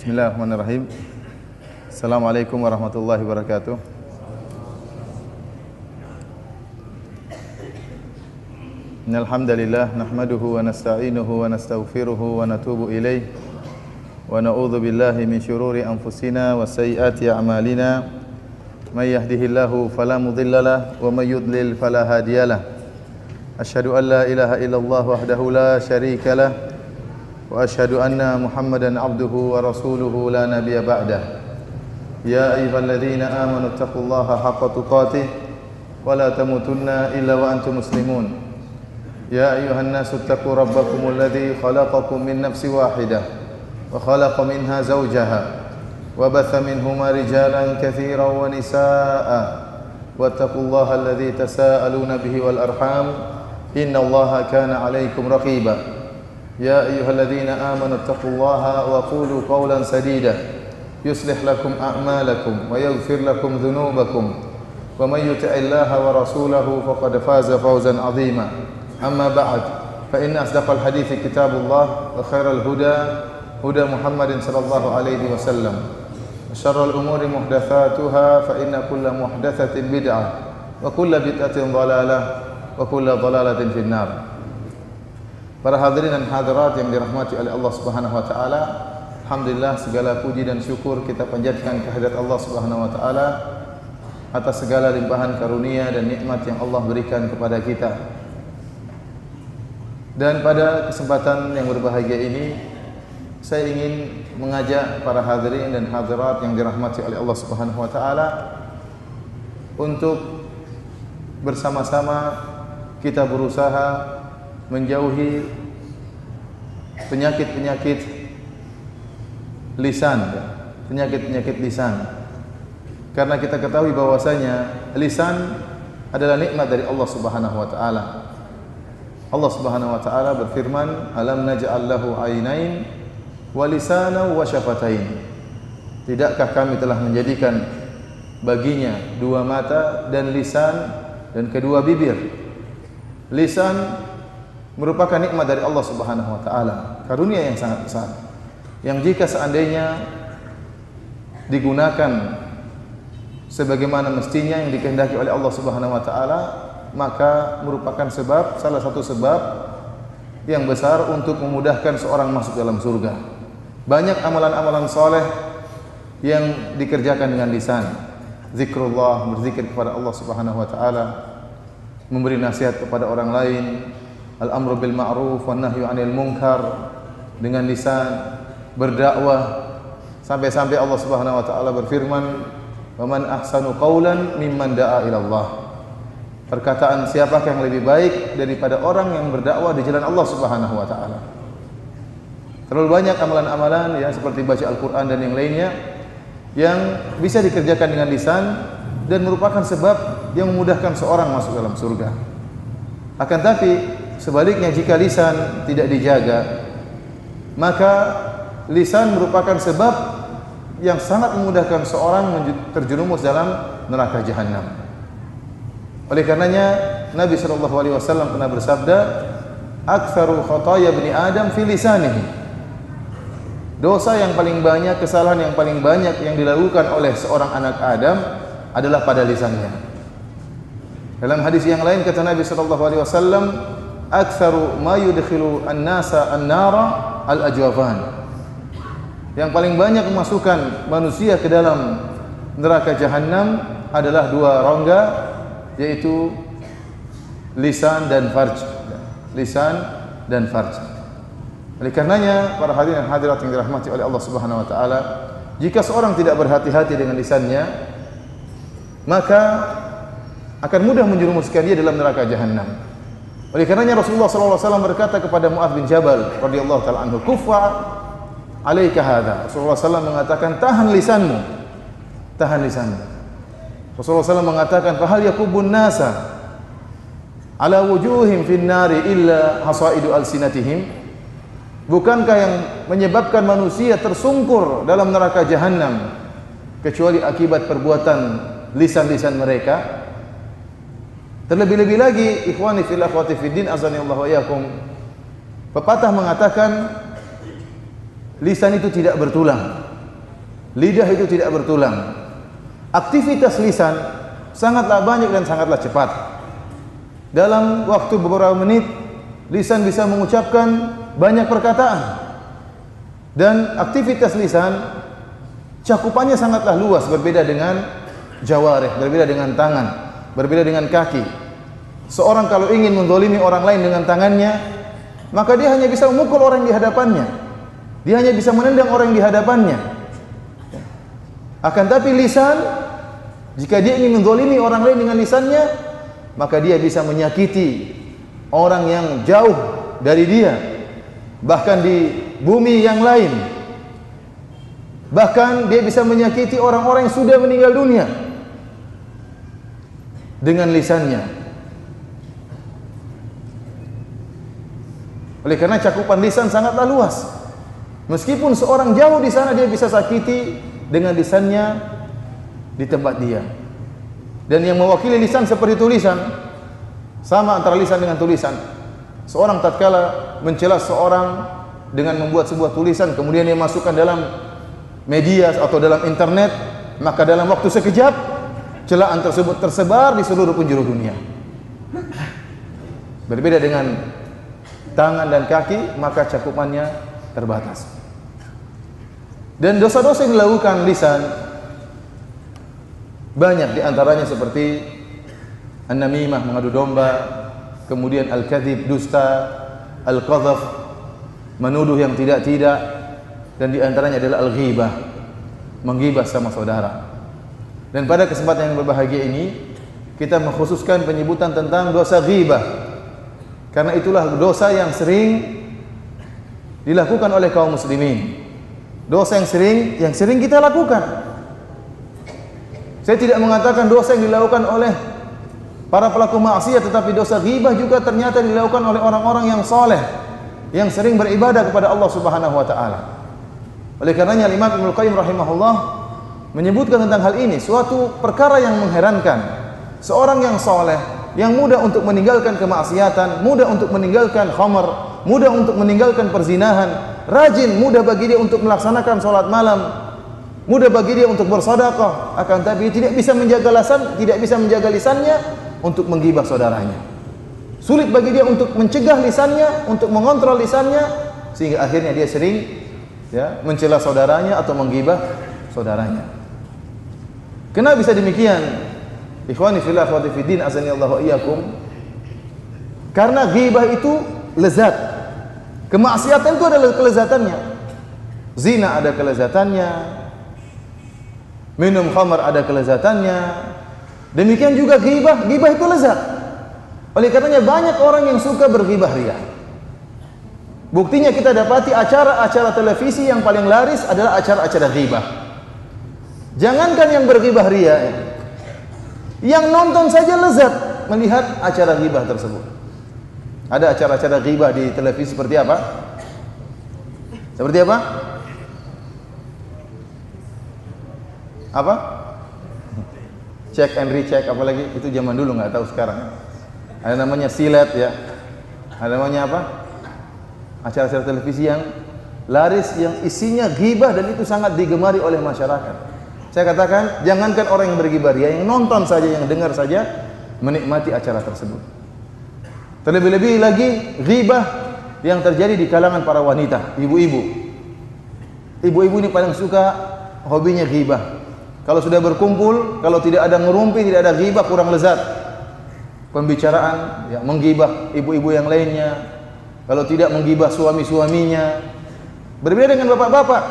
Bismillahirrahmanirrahim. Assalamualaikum warahmatullahi wabarakatuh. Innal hamdalillah nahmaduhu wa nasta'inuhu wa nastaghfiruhu wa natubu ilayh wa na'udzu billahi min shururi anfusina wa sayyiati a'malina. May yahdihillahu fala mudhillalah wa may yudlil fala hadiyalah. Asyhadu an la ilaha illallah wahdahu la syarikalah wa asyhadu anna Muhammadan abduhu wa rasuluhu la nabiyya ba'dah. Ya ayyuhalladzina amanu taqullaha haqqa tuqatih wa la tamutunna illa wa antum muslimun. Ya ayyuhan nasu taqu rabbakumul ladzi khalaqakum min nafsin wahidah wa khalaqa minha zawjaha wa batha minhuma rijalan katsiran wa nisaa'a wattaqullaha alladzi tasaaluna bihi wal arham innallaha kana 'alaikum raqiba. يا أيها الذين آمنوا اتقوا الله وقولوا قولا سديدا يصلح لكم أعمالكم ويغفر لكم ذنوبكم ومن يطع الله ورسوله فقد فاز فوزا عظيما أما بعد فإن أصدق الحديث كتاب الله وخير الهدى هدى محمد صلى الله عليه وسلم وشر الأمور محدثاتها فإن كل محدثة بدعة وكل بدعة ضلالة وكل ضلالة في النار. Para hadirin dan hadirat yang dirahmati oleh Allah Subhanahu wa taala, alhamdulillah segala puji dan syukur kita panjatkan kehadirat Allah Subhanahu wa taala atas segala limpahan karunia dan nikmat yang Allah berikan kepada kita. Dan pada kesempatan yang berbahagia ini, saya ingin mengajak para hadirin dan hadirat yang dirahmati oleh Allah Subhanahu wa taala untuk bersama-sama kita berusaha menjauhi penyakit-penyakit lisan, penyakit-penyakit lisan. Karena kita ketahui bahwasanya lisan adalah nikmat dari Allah Subhanahu wa taala. Allah Subhanahu wa taala berfirman, "Alam naj'al lahu 'ainain wa lisanan wa syafatain." Tidakkah kami telah menjadikan baginya dua mata dan lisan dan kedua bibir? Lisan merupakan nikmat dari Allah Subhanahu wa taala, karunia yang sangat besar. Yang jika seandainya digunakan sebagaimana mestinya yang dikehendaki oleh Allah Subhanahu wa taala, maka merupakan salah satu sebab yang besar untuk memudahkan seorang masuk dalam surga. Banyak amalan-amalan saleh yang dikerjakan dengan lisan. Zikrullah, berzikir kepada Allah Subhanahu wa taala, memberi nasihat kepada orang lain, al-amru bil ma'ruf wan nahyu 'anil munkar dengan lisan, berdakwah sampai-sampai Allah Subhanahu wa taala berfirman, "Wa man ahsanu qawlan mimman da'a ila Allah." Perkataan siapakah yang lebih baik daripada orang yang berdakwah di jalan Allah Subhanahu wa taala. Terlalu banyak amalan-amalan ya seperti baca Al-Qur'an dan yang lainnya yang bisa dikerjakan dengan lisan dan merupakan sebab yang memudahkan seorang masuk dalam surga. Akan tapi sebaliknya jika lisan tidak dijaga, maka lisan merupakan sebab yang sangat memudahkan seorang terjerumus dalam neraka jahanam. Oleh karenanya Nabi sallallahu alaihi wasallam pernah bersabda, "Aktsaru khataaya ibni Adam fi lisanihi." Dosa yang paling banyak, kesalahan yang paling banyak yang dilakukan oleh seorang anak Adam adalah pada lisannya. Dalam hadis yang lain kata Nabi sallallahu alaihi wasallam, "Aktsaru ma yudkhilu an-nasa an-nara al-ajwafan." Yang paling banyak memasukkan manusia ke dalam neraka jahanam adalah dua rongga, yaitu lisan dan farj. Lisan dan farj. Oleh karenanya para hadirin dan hadirat yang dirahmati oleh Allah Subhanahu wa taala, jika seorang tidak berhati-hati dengan lisannya, maka akan mudah menjerumuskan dia dalam neraka jahanam. Oleh karenanya Rasulullah SAW berkata kepada Mu'adz bin Jabal radhiyallahu taala anhu, "Kuffa 'alaika hadza." Rasulullah SAW mengatakan, "Tahan lisanmu." Tahan lisanmu. Rasulullah SAW mengatakan, "Fa hal yakubun nasa 'ala wujuhim fin nari illa hasaidu alsinatihim?" Bukankah yang menyebabkan manusia tersungkur dalam neraka jahanam kecuali akibat perbuatan lisan-lisan mereka? Terlebih-lebih lagi, ikhwani fil akhwati fiddin azanillahu wa iyyakum, pepatah mengatakan lisan itu tidak bertulang. Lidah itu tidak bertulang. Aktivitas lisan sangatlah banyak dan sangatlah cepat. Dalam waktu beberapa menit, lisan bisa mengucapkan banyak perkataan. Dan aktivitas lisan cakupannya sangatlah luas, berbeda dengan jawarih, berbeda dengan tangan, berbeda dengan kaki. Seorang kalau ingin menzalimi orang lain dengan tangannya, maka dia hanya bisa memukul orang di hadapannya. Dia hanya bisa menendang orang di hadapannya. Akan tapi lisan, jika dia ingin menzalimi orang lain dengan lisannya, maka dia bisa menyakiti orang yang jauh dari dia, bahkan di bumi yang lain. Bahkan dia bisa menyakiti orang-orang yang sudah meninggal dunia dengan lisannya. Oleh karena cakupan lisan sangatlah luas. Meskipun seorang jauh di sana, dia bisa sakiti dengan lisannya di tempat dia. Dan yang mewakili lisan seperti tulisan, sama antara lisan dengan tulisan. Seorang tatkala mencela seorang dengan membuat sebuah tulisan, kemudian dia masukkan dalam media atau dalam internet, maka dalam waktu sekejap celaan tersebut tersebar di seluruh penjuru dunia. Berbeda dengan tangan dan kaki, maka cakupannya terbatas. Dan dosa-dosa yang dilakukan lisan banyak, di antaranya seperti an-namimah, mengadu domba, kemudian al-kadzib, dusta, al-qadzaf, menuduh yang tidak-tidak, dan di antaranya adalah al-ghibah, menggibah sama saudara. Dan pada kesempatan yang berbahagia ini, kita mengkhususkan penyebutan tentang dosa ghibah, karena itulah dosa yang sering dilakukan oleh kaum muslimin. Dosa yang sering kita lakukan. Saya tidak mengatakan dosa yang dilakukan oleh para pelaku maksiat, tetapi dosa ghibah juga ternyata dilakukan oleh orang-orang yang saleh, yang sering beribadah kepada Allah Subhanahu wa taala. Oleh karenanya Imam Ibnu Qayyim rahimahullah menyebutkan tentang hal ini, suatu perkara yang mengherankan. Seorang yang saleh, yang mudah untuk meninggalkan kemaksiatan, mudah untuk meninggalkan khamr, mudah untuk meninggalkan perzinahan, rajin, mudah bagi dia untuk melaksanakan salat malam, mudah bagi dia untuk bersedekah, akan tapi tidak bisa menjaga lisannya untuk menggibah saudaranya. Sulit bagi dia untuk mencegah lisannya, untuk mengontrol lisannya, sehingga akhirnya dia sering mencela saudaranya atau menggibah saudaranya. Kenapa bisa demikian? Ikhwani fillah, akhwati fiddin, azanillahu wa iyyakum. Karena ghibah itu lezat. Kemaksiatan itu adalah kelezatannya. Zina ada kelezatannya. Minum khamar ada kelezatannya. Demikian juga ghibah itu lezat. Oleh karenanya banyak orang yang suka berghibah ria. Buktinya kita dapati acara-acara televisi yang paling laris adalah acara-acara ghibah. Jangankan yang berghibah ria, yang nonton saja lezat melihat acara ghibah tersebut. Ada acara-acara ghibah di televisi seperti apa? Seperti apa? Apa? Check and recheck, apalagi itu zaman dulu, nggak tahu sekarang. Ada namanya silet ya. Ada namanya apa? Acara-acara televisi yang laris, yang isinya ghibah, dan itu sangat digemari oleh masyarakat. Saya katakan, jangankan orang yang berghibah ria, yang nonton saja, yang dengar saja menikmati acara tersebut. Terlebih-lebih lagi ghibah yang terjadi di kalangan para wanita, ibu-ibu. Ibu-ibu ini paling suka hobinya ghibah. Kalau sudah berkumpul, kalau tidak ada ngerumpi, tidak ada ghibah, kurang lezat pembicaraan, menggibah ibu-ibu yang lainnya. Kalau tidak, menggibah suami-suaminya. Berbeda dengan bapak-bapak.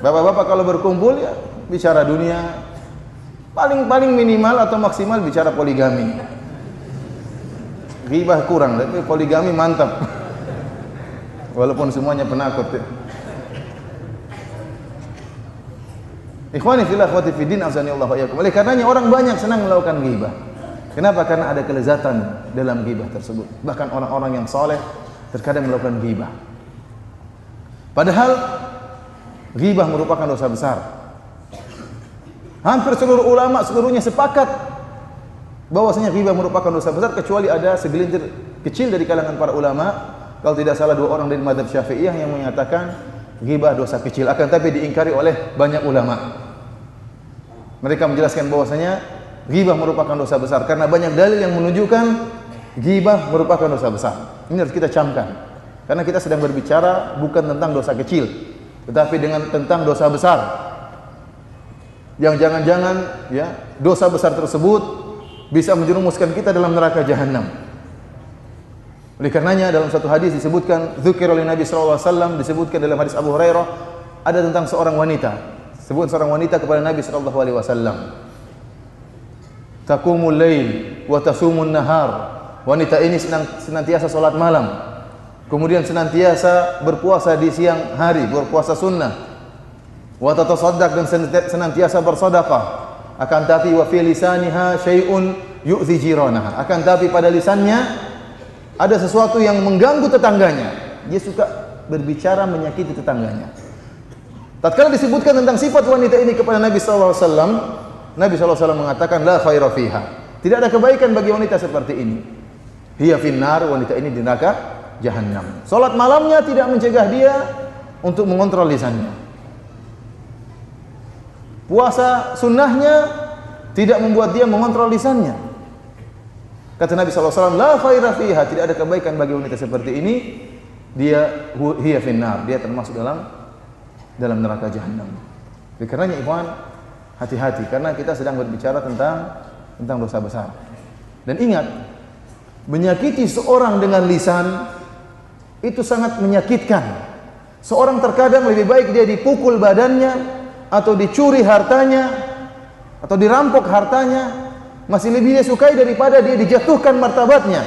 Bapak-bapak kalau berkumpul bicara dunia, paling minimal atau maksimal bicara poligami. Ghibah kurang, tapi poligami mantap. Walaupun semuanya penakut. Ikhwani fillah, akhwati fiddin, azanillahu wa iyyakum. Oleh karenanya orang banyak senang melakukan ghibah. Kenapa? Karena ada kelezatan dalam ghibah tersebut. Bahkan orang-orang yang saleh terkadang melakukan ghibah. Padahal ghibah merupakan dosa besar. Hampir seluruh ulama seluruhnya sepakat bahwasanya ghibah merupakan dosa besar, kecuali ada segelintir kecil dari kalangan para ulama, kalau tidak salah 2 orang dari mazhab Syafi'iyah, yang menyatakan ghibah dosa kecil, akan tapi diingkari oleh banyak ulama. Mereka menjelaskan bahwasanya ghibah merupakan dosa besar karena banyak dalil yang menunjukkan ghibah merupakan dosa besar. Ini harus kita camkan. Karena kita sedang berbicara bukan tentang dosa kecil, tetapi tentang dosa besar. Yang jangan-jangan ya, dosa besar tersebut bisa menjerumuskan kita dalam neraka jahanam. Oleh karenanya dalam satu hadis disebutkan, dzukira oleh Nabi sallallahu alaihi wasallam, disebutkan dalam hadis Abu Hurairah, ada tentang seorang wanita. Sebut seorang wanita kepada Nabi sallallahu alaihi wasallam. Taqumul lail wa tasumun nahar. Wanita ini senantiasa salat malam. Kemudian senantiasa berpuasa di siang hari, berpuasa sunnah. Wa tatasaddaq, dan senantiasa bersedekah. Akan tapi wa fi lisaniha syai'un yu'zi jiranaha. Akan tapi pada lisannya ada sesuatu yang mengganggu tetangganya. Dia suka berbicara menyakiti tetangganya. Tatkala disebutkan tentang sifat wanita ini kepada Nabi sallallahu alaihi wasallam, Nabi sallallahu alaihi wasallam mengatakan la khaira fiha. Tidak ada kebaikan bagi wanita seperti ini. Hiya finnar, wanita ini di neraka jahanam. Salat malamnya tidak mencegah dia untuk mengontrol lisannya. Puasa sunnahnya tidak membuat dia mengontrol lisannya. Kata Nabi SAW, la khaira fiha, tidak ada kebaikan bagi wanita seperti ini. Dia hiya finnar, dia termasuk dalam neraka jahanam. Karenanya ikhwan, hati-hati karena kita sedang berbicara tentang dosa besar. Dan ingat, menyakiti seorang dengan lisan itu sangat menyakitkan. Seorang terkadang lebih baik dia dipukul badannya atau dicuri hartanya atau dirampok hartanya, masih lebih dia sukai daripada dia dijatuhkan martabatnya,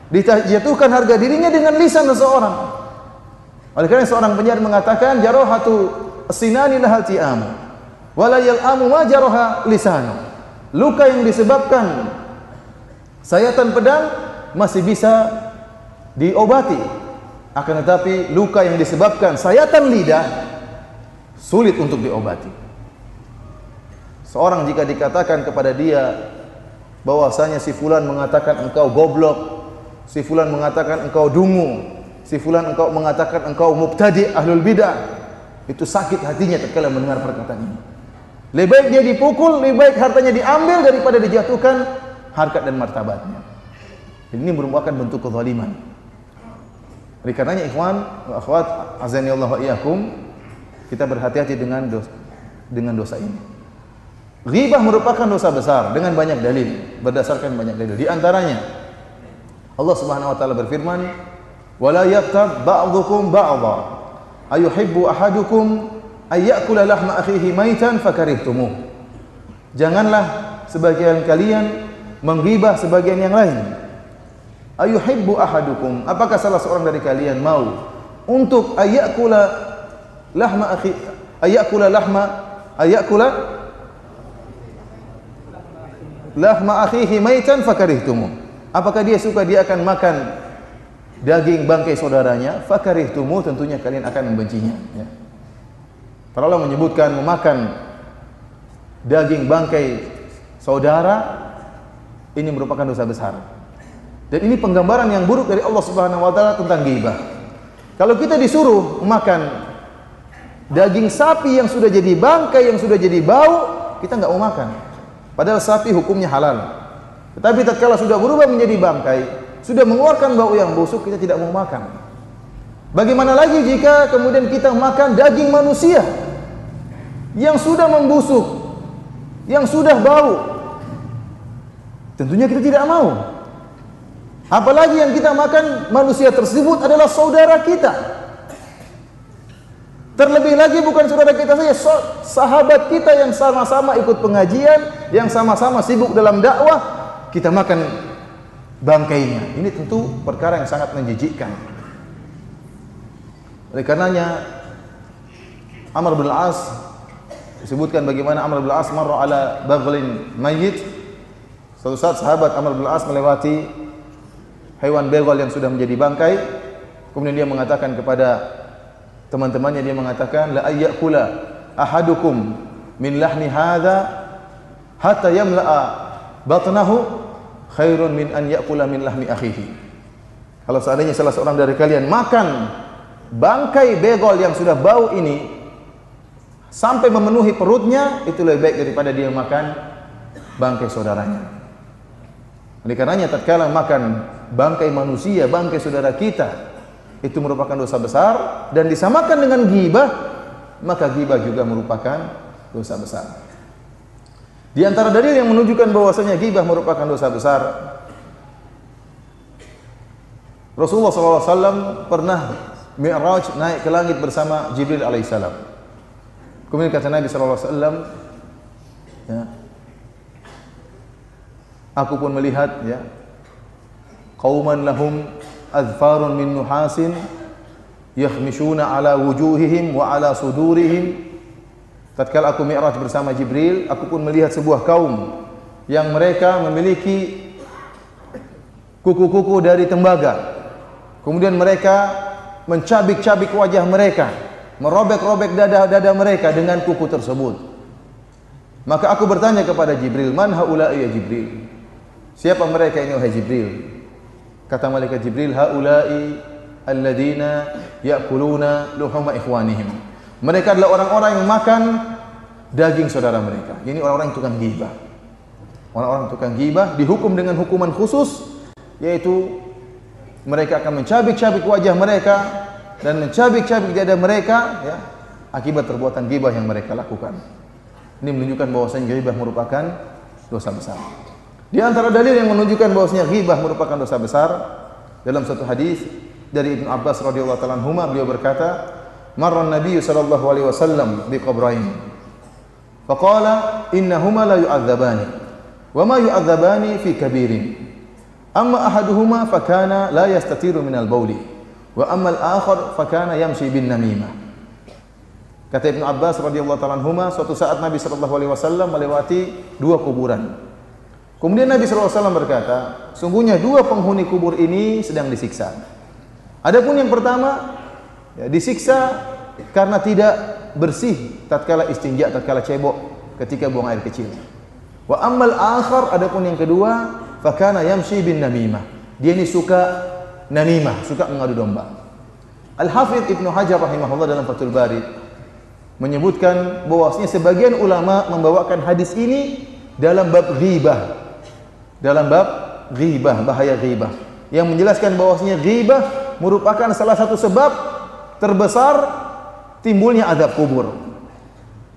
dijatuhkan harga dirinya dengan lisan seseorang. Oleh karena seorang penyair mengatakan, jarahatu sinani lahal ti'amu wa la yal'amu ma jaraha lisanu. Luka yang disebabkan sayatan pedang masih bisa diobati, akan tetapi luka yang disebabkan sayatan lidah sulit untuk diobati. Seorang jika dikatakan kepada dia bahwasanya si fulan mengatakan engkau goblok, si fulan mengatakan engkau dungu, si fulan mengatakan engkau mubtadi' ahlul bidah, itu sakit hatinya tatkala mendengar perkataan ini. Lebih baik dia dipukul, lebih baik hartanya diambil daripada dijatuhkan harkat dan martabatnya. Ini merupakan bentuk kezaliman. Oleh karenanya ikhwan wa akhwat azani Allah wa iyyakum, kita berhati-hati dengan dosa ini. Ghibah merupakan dosa besar dengan banyak dalil, berdasarkan banyak dalil. Di antaranya Allah Subhanahu wa taala berfirman, "Wala yaqtab ba'dhukum ba'dha, ayuhibbu ahadukum ay ya'kula lahma akhihi maitan fakarihtumuh." Janganlah sebagian kalian menggibah sebagian yang lain. Ayuhibbu ahadukum, apakah salah seorang dari kalian mau untuk ayakula lahma akhi, ayakula lahma akhihi maitan fakarihtumuh. Apakah dia suka dia akan makan daging bangkai saudaranya? Fakarihtumuh, tentunya kalian akan membencinya, ya. Para ulama menyebutkan memakan daging bangkai saudara ini merupakan dosa besar. Dan ini penggambaran yang buruk dari Allah Subhanahu wa taala tentang ghibah. Kalau kita disuruh makan daging sapi yang sudah jadi bangkai, yang sudah jadi bau, kita enggak mau makan. Padahal sapi hukumnya halal. Tetapi tatkala sudah berubah menjadi bangkai, sudah mengeluarkan bau yang busuk, kita tidak mau makan. Bagaimana lagi jika kemudian kita makan daging manusia yang sudah membusuk, yang sudah bau? Tentunya kita tidak mau. Apalagi yang kita makan manusia tersebut adalah saudara kita. Terlebih lagi bukan saudara kita saja, sahabat kita yang sama-sama ikut pengajian, yang sama-sama sibuk dalam dakwah, kita makan bangkainya. Ini tentu perkara yang sangat menjijikkan. Oleh karenanya Amr bin Al-As disebutkan bagaimana Amr bin Al-As marra ala baghlin mayyit. Suatu saat sahabat Amr bin Al-As melewati hewan begal yang sudah menjadi bangkai. Kemudian dia mengatakan kepada teman-temannya, dia mengatakan, la ayyakula ahadukum min lahmi hadha hatta yamla'a batnahu khairun min an yakula min lahmi akhihi. Kalau seandainya salah seorang dari kalian makan bangkai begol yang sudah bau ini sampai memenuhi perutnya, itu lebih baik daripada dia makan bangkai saudaranya. Oleh karenanya tatkala makan bangkai manusia, bangkai saudara kita, itu merupakan dosa besar, dan disamakan dengan ghibah, maka ghibah juga merupakan dosa besar. Di antara dalil yang menunjukkan bahwasanya ghibah merupakan dosa besar, Rasulullah SAW pernah Mi'raj, naik ke langit bersama Jibril alaihissalam. Kemudian kata Nabi SAW, ya, aku pun melihat, ya, qauman lahum adfarun min nuhasin yakhmishuna ala wujuhihim wa ala sudurihim. Tatkala aku Mi'raj bersama Jibril, aku pun melihat sebuah kaum yang mereka memiliki kuku-kuku dari tembaga. Kemudian mereka mencabik-cabik wajah mereka, merobek-robek dada mereka dengan kuku tersebut. Maka aku bertanya kepada Jibril, man haula'i ya Jibril? Siapa mereka ini wahai Jibril? Kata malaikat Jibril, haula'i alladzina ya'kuluna luhuma ikhwanihim. Mereka adalah orang-orang yang makan daging saudara mereka. Ini orang-orang yang tukang ghibah. Orang-orang tukang ghibah dihukum dengan hukuman khusus, yaitu mereka akan mencabik-cabik wajah mereka dan mencabik-cabik dada mereka, ya, akibat perbuatan ghibah yang mereka lakukan. Ini menunjukkan bahwasanya ghibah merupakan dosa besar. Di antara dalil yang menunjukkan bahwasanya ghibah merupakan dosa besar, dalam satu hadis dari Ibnu Abbas radhiyallahu ta'ala anhuma, beliau berkata, marra an-nabiy sallallahu alaihi wasallam bi qabrain faqala innahuma la yu'adzabani wa ma yu'adzabani fi kabirin. Amma ahaduhuma fakana la yastatiru minal bauli wa amma al-akhar fakana yamshi bin namimah. Kata Ibnu Abbas radhiyallahu ta'ala anhuma, suatu saat Nabi sallallahu alaihi wasallam melewati dua kuburan. Kemudian Nabi sallallahu alaihi wasallam berkata, sungguhnya dua penghuni kubur ini sedang disiksa. Adapun yang pertama, ya, disiksa karena tidak bersih tatkala istinja, tatkala cebok ketika buang air kecil. Wa ammal akhar, adapun yang kedua, fakana yamshi bin namimah. Dia ini suka namimah, suka mengadu domba. Al-Hafidz Ibnu Hajar rahimahullah dalam Fathul Bari menyebutkan bahwasanya sebagian ulama membawakan hadis ini dalam bab ghibah. Dalam bab ghibah, bahaya ghibah, yang menjelaskan bahwasanya ghibah merupakan salah satu sebab terbesar timbulnya azab kubur.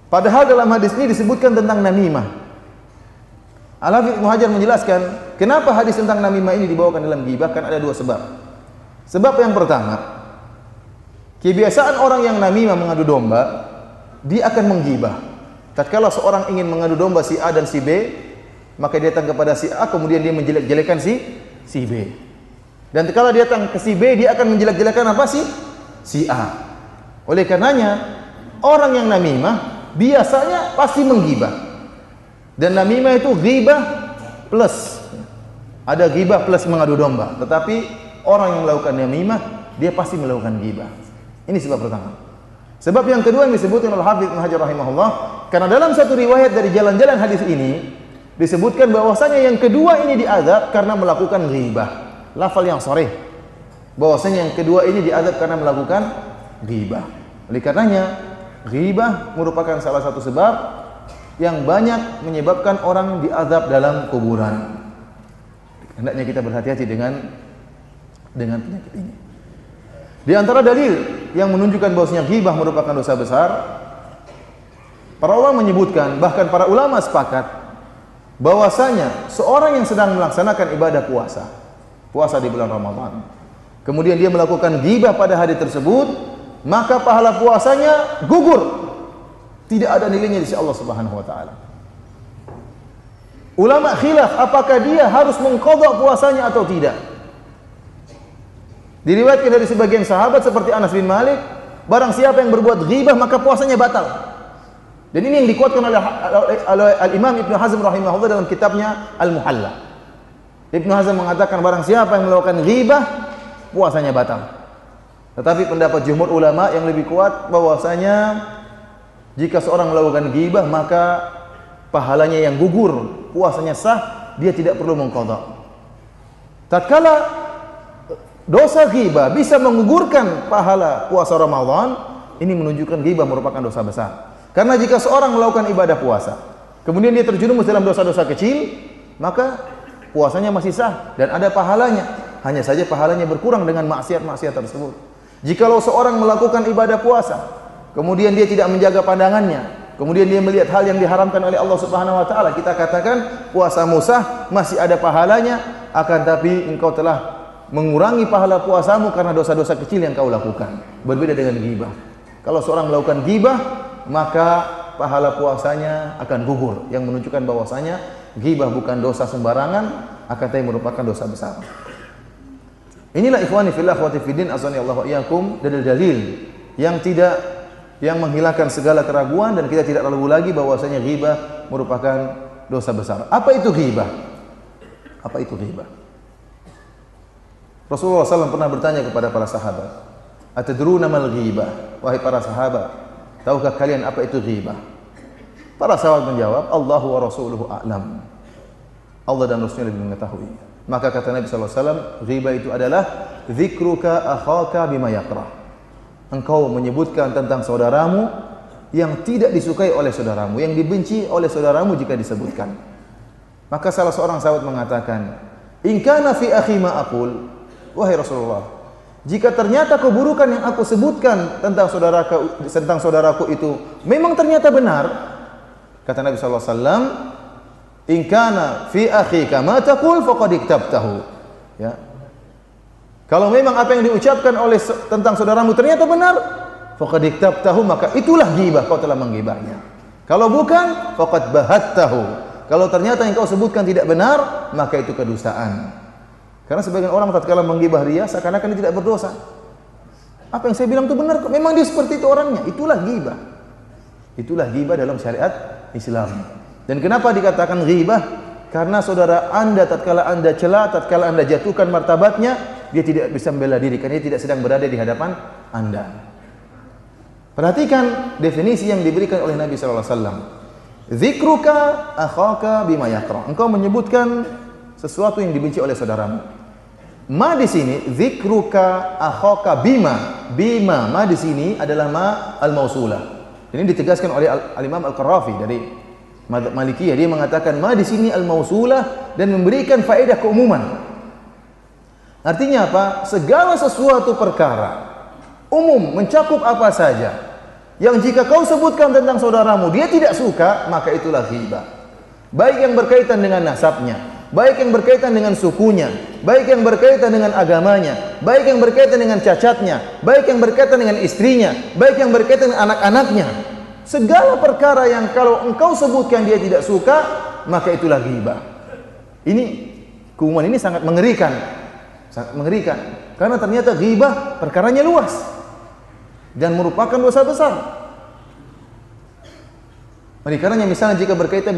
Padahal dalam hadis ini disebutkan tentang namimah. Al-Hafidz Ibnu Hajar menjelaskan kenapa hadis tentang namimah ini dibawakan dalam ghibah, kan ada dua sebab. Sebab yang pertama, kebiasaan orang yang namimah mengadu domba, dia akan menggibah. Tatkala seorang ingin mengadu domba si A dan si B, maka dia datang kepada si A, kemudian dia menjelek-jelekan si B. Dan tatkala dia datang ke si B, dia akan menjelek-jelekan apa si A. Oleh karenanya, orang yang namimah biasanya pasti menggibah. Dan namimah itu ghibah plus. Ada ghibah plus mengadu domba. Tetapi orang yang melakukan namimah, dia pasti melakukan ghibah. Ini sebab pertama. Sebab yang kedua yang disebutkan oleh Hafidz Ibnu Hajar rahimahullah, karena dalam satu riwayat dari jalan-jalan hadis ini disebutkan bahwasanya yang kedua ini diazab karena melakukan ghibah. Lafal yang sharih bahwasanya yang kedua ini diazab karena melakukan ghibah. Oleh karenanya, ghibah merupakan salah satu sebab yang banyak menyebabkan orang diazab dalam kuburan. Hendaknya kita berhati-hati dengan penyakit ini. Di antara dalil yang menunjukkan bahwasanya ghibah merupakan dosa besar, para ulama menyebutkan, bahkan para ulama sepakat bahwasanya seorang yang sedang melaksanakan ibadah puasa di bulan Ramadan, kemudian dia melakukan ghibah pada hari tersebut, maka pahala puasanya gugur. Tidak ada nilainya di sisi Allah Subhanahu wa taala. Ulama khilaf apakah dia harus mengqadha puasanya atau tidak. Diriwayatkan dari sebagian sahabat seperti Anas bin Malik, barang siapa yang berbuat ghibah maka puasanya batal. Dan ini yang dikuatkan oleh Al-Imam Ibnu Hazm rahimahullah dalam kitabnya Al-Muhalla. Ibnu Hazm mengatakan barang siapa yang melakukan ghibah puasanya batal. Tetapi pendapat jumhur ulama yang lebih kuat bahwasanya jika seorang melakukan ghibah maka pahalanya yang gugur, puasanya sah, dia tidak perlu mengqadha. Tatkala dosa ghibah bisa menggugurkan pahala puasa Ramadan, ini menunjukkan ghibah merupakan dosa besar. Karena jika seorang melakukan ibadah puasa, kemudian dia terjerumus dalam dosa-dosa kecil, maka puasanya masih sah dan ada pahalanya. Hanya saja pahalanya berkurang dengan maksiat-maksiat tersebut. Jikalau seorang melakukan ibadah puasa, kemudian dia tidak menjaga pandangannya, kemudian dia melihat hal yang diharamkan oleh Allah Subhanahu wa taala, kita katakan puasamu sah, masih ada pahalanya, akan tapi engkau telah mengurangi pahala puasamu karena dosa-dosa kecil yang kau lakukan. Berbeda dengan ghibah. Kalau seorang melakukan ghibah, maka pahala puasanya akan gugur, yang menunjukkan bahwasanya ghibah bukan dosa sembarangan, akan tapi merupakan dosa besar. Inilah ikhwani fillah akhwati fiddin azani Allah wa iyyakum, dalil-dalil yang menghilangkan segala keraguan dan kita tidak ragu lagi bahwasanya ghibah merupakan dosa besar. Apa itu ghibah? Apa itu ghibah? Rasulullah SAW pernah bertanya kepada para sahabat, "Atadruna mal ghibah?" Wahai para sahabat, tahukah kalian apa itu ghibah? Para sahabat menjawab, "Allahu wa rasuluhu a'lam." Allah dan Rasulnya lebih mengetahui. Maka kata Nabi SAW, ghibah itu adalah dzikruka akhaka bima yakrah. Engkau menyebutkan tentang saudaramu yang tidak disukai oleh saudaramu, yang dibenci oleh saudaramu jika disebutkan. Maka salah seorang sahabat mengatakan, "In kana fi akhi ma aqul." Wahai Rasulullah, jika ternyata keburukan yang aku sebutkan tentang saudaraku itu memang ternyata benar, kata Nabi sallallahu alaihi wasallam, "In kana fi akhika ma taqul faqad iktabtahu." Ya. Kalau memang apa yang diucapkan oleh tentang saudaramu ternyata benar, faqad iktabtahu, maka itulah ghibah, kau telah menggibahnya. Kalau bukan, faqad bahattahu. Kalau ternyata yang kau sebutkan tidak benar, maka itu kedustaan. Karena sebagian orang tatkala menggibah dia seakan-akan dia tidak berdosa. Apa yang saya bilang itu benar kok, memang dia seperti itu orangnya. Itulah ghibah. Itulah ghibah dalam syariat Islam. Dan kenapa dikatakan ghibah? Karena saudara Anda tatkala Anda cela, tatkala Anda jatuhkan martabatnya, dia tidak bisa membela diri karena dia tidak sedang berada di hadapan Anda. Perhatikan definisi yang diberikan oleh Nabi sallallahu alaihi wasallam. Dzikruka akhaka bima yakrah. Engkau menyebutkan sesuatu yang dibenci oleh saudaramu. Ma di sini dzikruka akhaka bima. Bima ma di sini adalah ma al-mausulah. Ini ditegaskan oleh Al-Imam Al-Qarrafi dari Malikiyah. Dia mengatakan ma di sini al-mausulah dan memberikan faedah keumuman. Artinya apa? Segala sesuatu perkara umum, mencakup apa saja yang jika kau sebutkan tentang saudaramu dia tidak suka, maka itulah ghibah. Baik yang berkaitan dengan nasabnya, baik yang berkaitan dengan sukunya, baik yang berkaitan dengan agamanya, baik yang berkaitan dengan cacatnya, baik yang berkaitan dengan istrinya, baik yang berkaitan dengan anak-anaknya. Segala perkara yang kalau engkau sebutkan dia tidak suka, maka itulah ghibah. Ini keumuman ini sangat mengerikan. Sangat mengerikan. Karena ternyata ghibah perkaranya luas dan merupakan dosa besar. Oleh karenanya misalnya jika berkaitan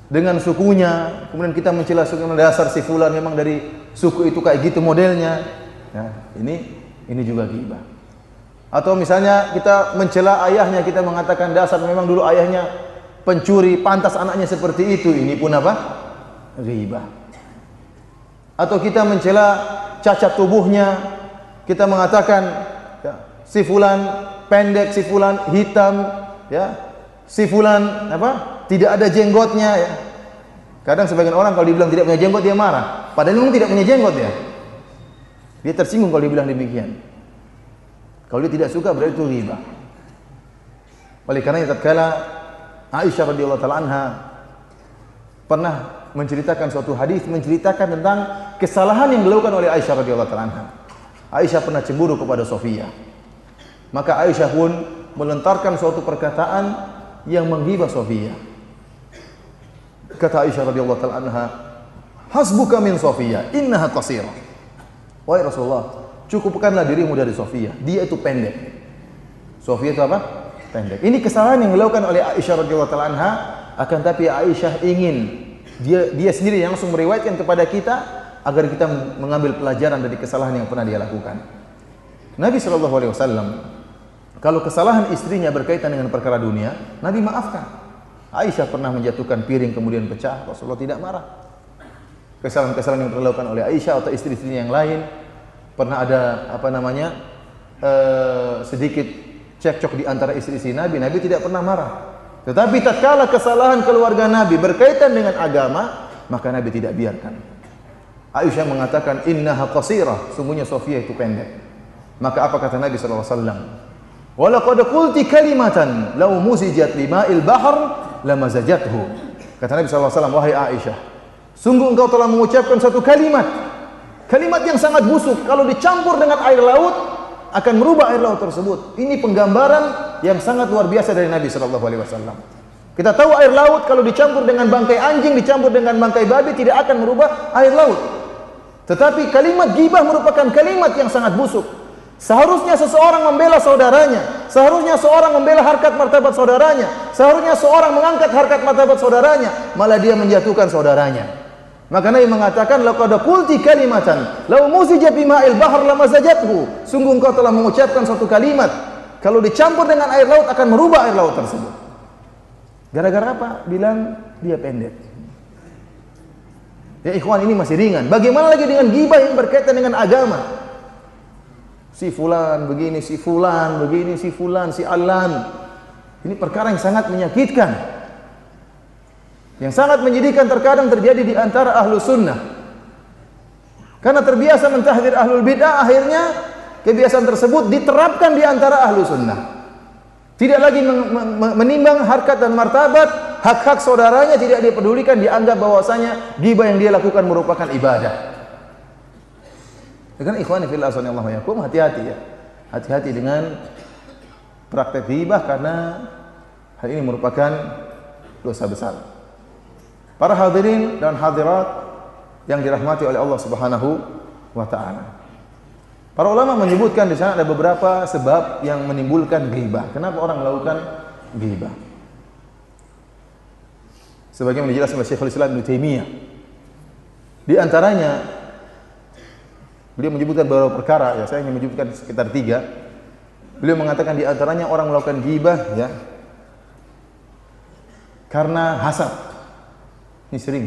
dengan sukunya, kemudian kita mencela suku dasar si fulan memang dari suku itu kayak gitu modelnya. Ya, ini juga ghibah. Atau misalnya kita mencela ayahnya, kita mengatakan dasar memang dulu ayahnya pencuri, pantas anaknya seperti itu. Ini pun apa? Ghibah. Atau kita mencela cacat tubuhnya, kita mengatakan ya, si fulan pendek, si fulan hitam, ya, si fulan apa? Tidak ada jenggotnya. Ya. Kadang sebagian orang kalau dibilang tidak punya jenggot dia marah, padahal memang tidak punya jenggot ya. Dia tersinggung kalau dibilang demikian. Kalau dia tidak suka berarti itu ghibah. Oleh karena tatkala Aisyah radhiyallahu taala anha pernah menceritakan suatu hadis menceritakan tentang kesalahan yang dilakukan oleh Aisyah radhiyallahu taala anha. Aisyah pernah cemburu kepada Sofia. Maka Aisyah pun melontarkan suatu perkataan yang menghibah Sofia. Kata Aisyah radhiyallahu taala anha, "Hasbuka min Sofia, innaha qasira." Wahai Rasulullah, cukupkanlah dirimu dari Sofia. Dia itu pendek. Sofia itu apa? Pendek. Ini kesalahan yang dilakukan oleh Aisyah radhiyallahu taala anha, akan tapi Aisyah ingin dia sendiri yang langsung meriwayatkan kepada kita agar kita mengambil pelajaran dari kesalahan yang pernah dia lakukan. Nabi sallallahu alaihi wasallam kalau kesalahan istrinya berkaitan dengan perkara dunia, Nabi maafkan. Aisyah pernah menjatuhkan piring kemudian pecah, Rasulullah tidak marah. Kesalahan-kesalahan yang dilakukan oleh Aisyah atau istri-istrinya yang lain, pernah ada sedikit cekcok di antara istri-istri Nabi, Nabi tidak pernah marah. Tetapi tatkala kesalahan keluarga Nabi berkaitan dengan agama, maka Nabi tidak biarkan. Aisyah mengatakan, innaha qasirah, sungguhnya Sofia itu pendek. Maka apa kata Nabi sallallahu alaihi wasallam? Wa laqad qulti kalimatan law muzijat lima'il bahr lamazajathu. Kata Nabi sallallahu alaihi wasallam, wahai Aisyah, sungguh engkau telah mengucapkan satu kalimat yang sangat busuk, kalau dicampur dengan air laut akan merubah air laut tersebut. Ini penggambaran yang sangat luar biasa dari Nabi sallallahu alaihi wasallam. Kita tahu air laut kalau dicampur dengan bangkai anjing, dicampur dengan bangkai babi tidak akan merubah air laut. Tetapi kalimat ghibah merupakan kalimat yang sangat busuk. Seharusnya seseorang membela saudaranya, seharusnya seorang membela harkat martabat saudaranya, seharusnya seorang mengangkat harkat martabat saudaranya, malah dia menjatuhkan saudaranya. Maka Nabi mengatakan, laqad qulti kalimatan law muzija bima'il bahr lamazajathu. Sungguh engkau telah mengucapkan satu kalimat, kalau dicampur dengan air laut akan merubah air laut tersebut. Gara-gara apa? Bilang dia pendek. Ya ikhwan, ini masih ringan. Bagaimana lagi dengan ghibah yang berkaitan dengan agama? Si fulan begini, si fulan begini, si fulan, si alan. Ini perkara yang sangat menyakitkan. Yang sangat menyedihkan terkadang terjadi di antara ahlu sunnah. Karena terbiasa mentahdir ahlul bid'ah, akhirnya kebiasaan tersebut diterapkan di antara ahlu sunnah. Tidak lagi menimbang harkat dan martabat, hak-hak saudaranya tidak dipedulikan, dianggap bahwasanya ghibah yang dia lakukan merupakan ibadah. Dengan ikhwani fillah sallallahu alaihi wasallam, hati-hati ya. Hati-hati dengan praktek ghibah karena hal ini merupakan dosa besar. Para hadirin dan hadirat yang dirahmati oleh Allah Subhanahu wa taala. Para ulama menyebutkan di sana ada beberapa sebab yang menimbulkan ghibah. Kenapa orang melakukan ghibah? Sebagaimana dijelaskan oleh Syekhul Islam Ibnu Taimiyah. Di antaranya beliau menyebutkan beberapa perkara, ya saya ingin menyebutkan sekitar 3. Beliau mengatakan di antaranya orang melakukan ghibah ya karena hasad. Ini sering.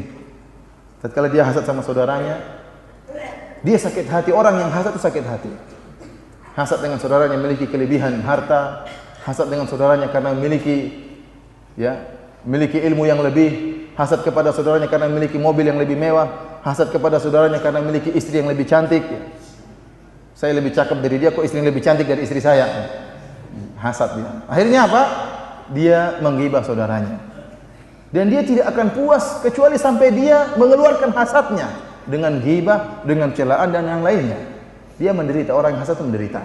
Tatkala dia hasad sama saudaranya, dia sakit hati. Orang yang hasad itu sakit hati. Hasad dengan saudaranya memiliki kelebihan harta, hasad dengan saudaranya karena memiliki ilmu yang lebih, hasad kepada saudaranya karena memiliki mobil yang lebih mewah, hasad kepada saudaranya karena memiliki istri yang lebih cantik. Saya lebih cakep dari dia, kok istri yang lebih cantik dari istri saya? Hasad dia. Akhirnya apa? Dia menggibah saudaranya. Dan dia tidak akan puas kecuali sampai dia mengeluarkan hasadnya dengan ghibah, dengan celaan dan yang lainnya. Dia menderita, orang yang hasad itu menderita.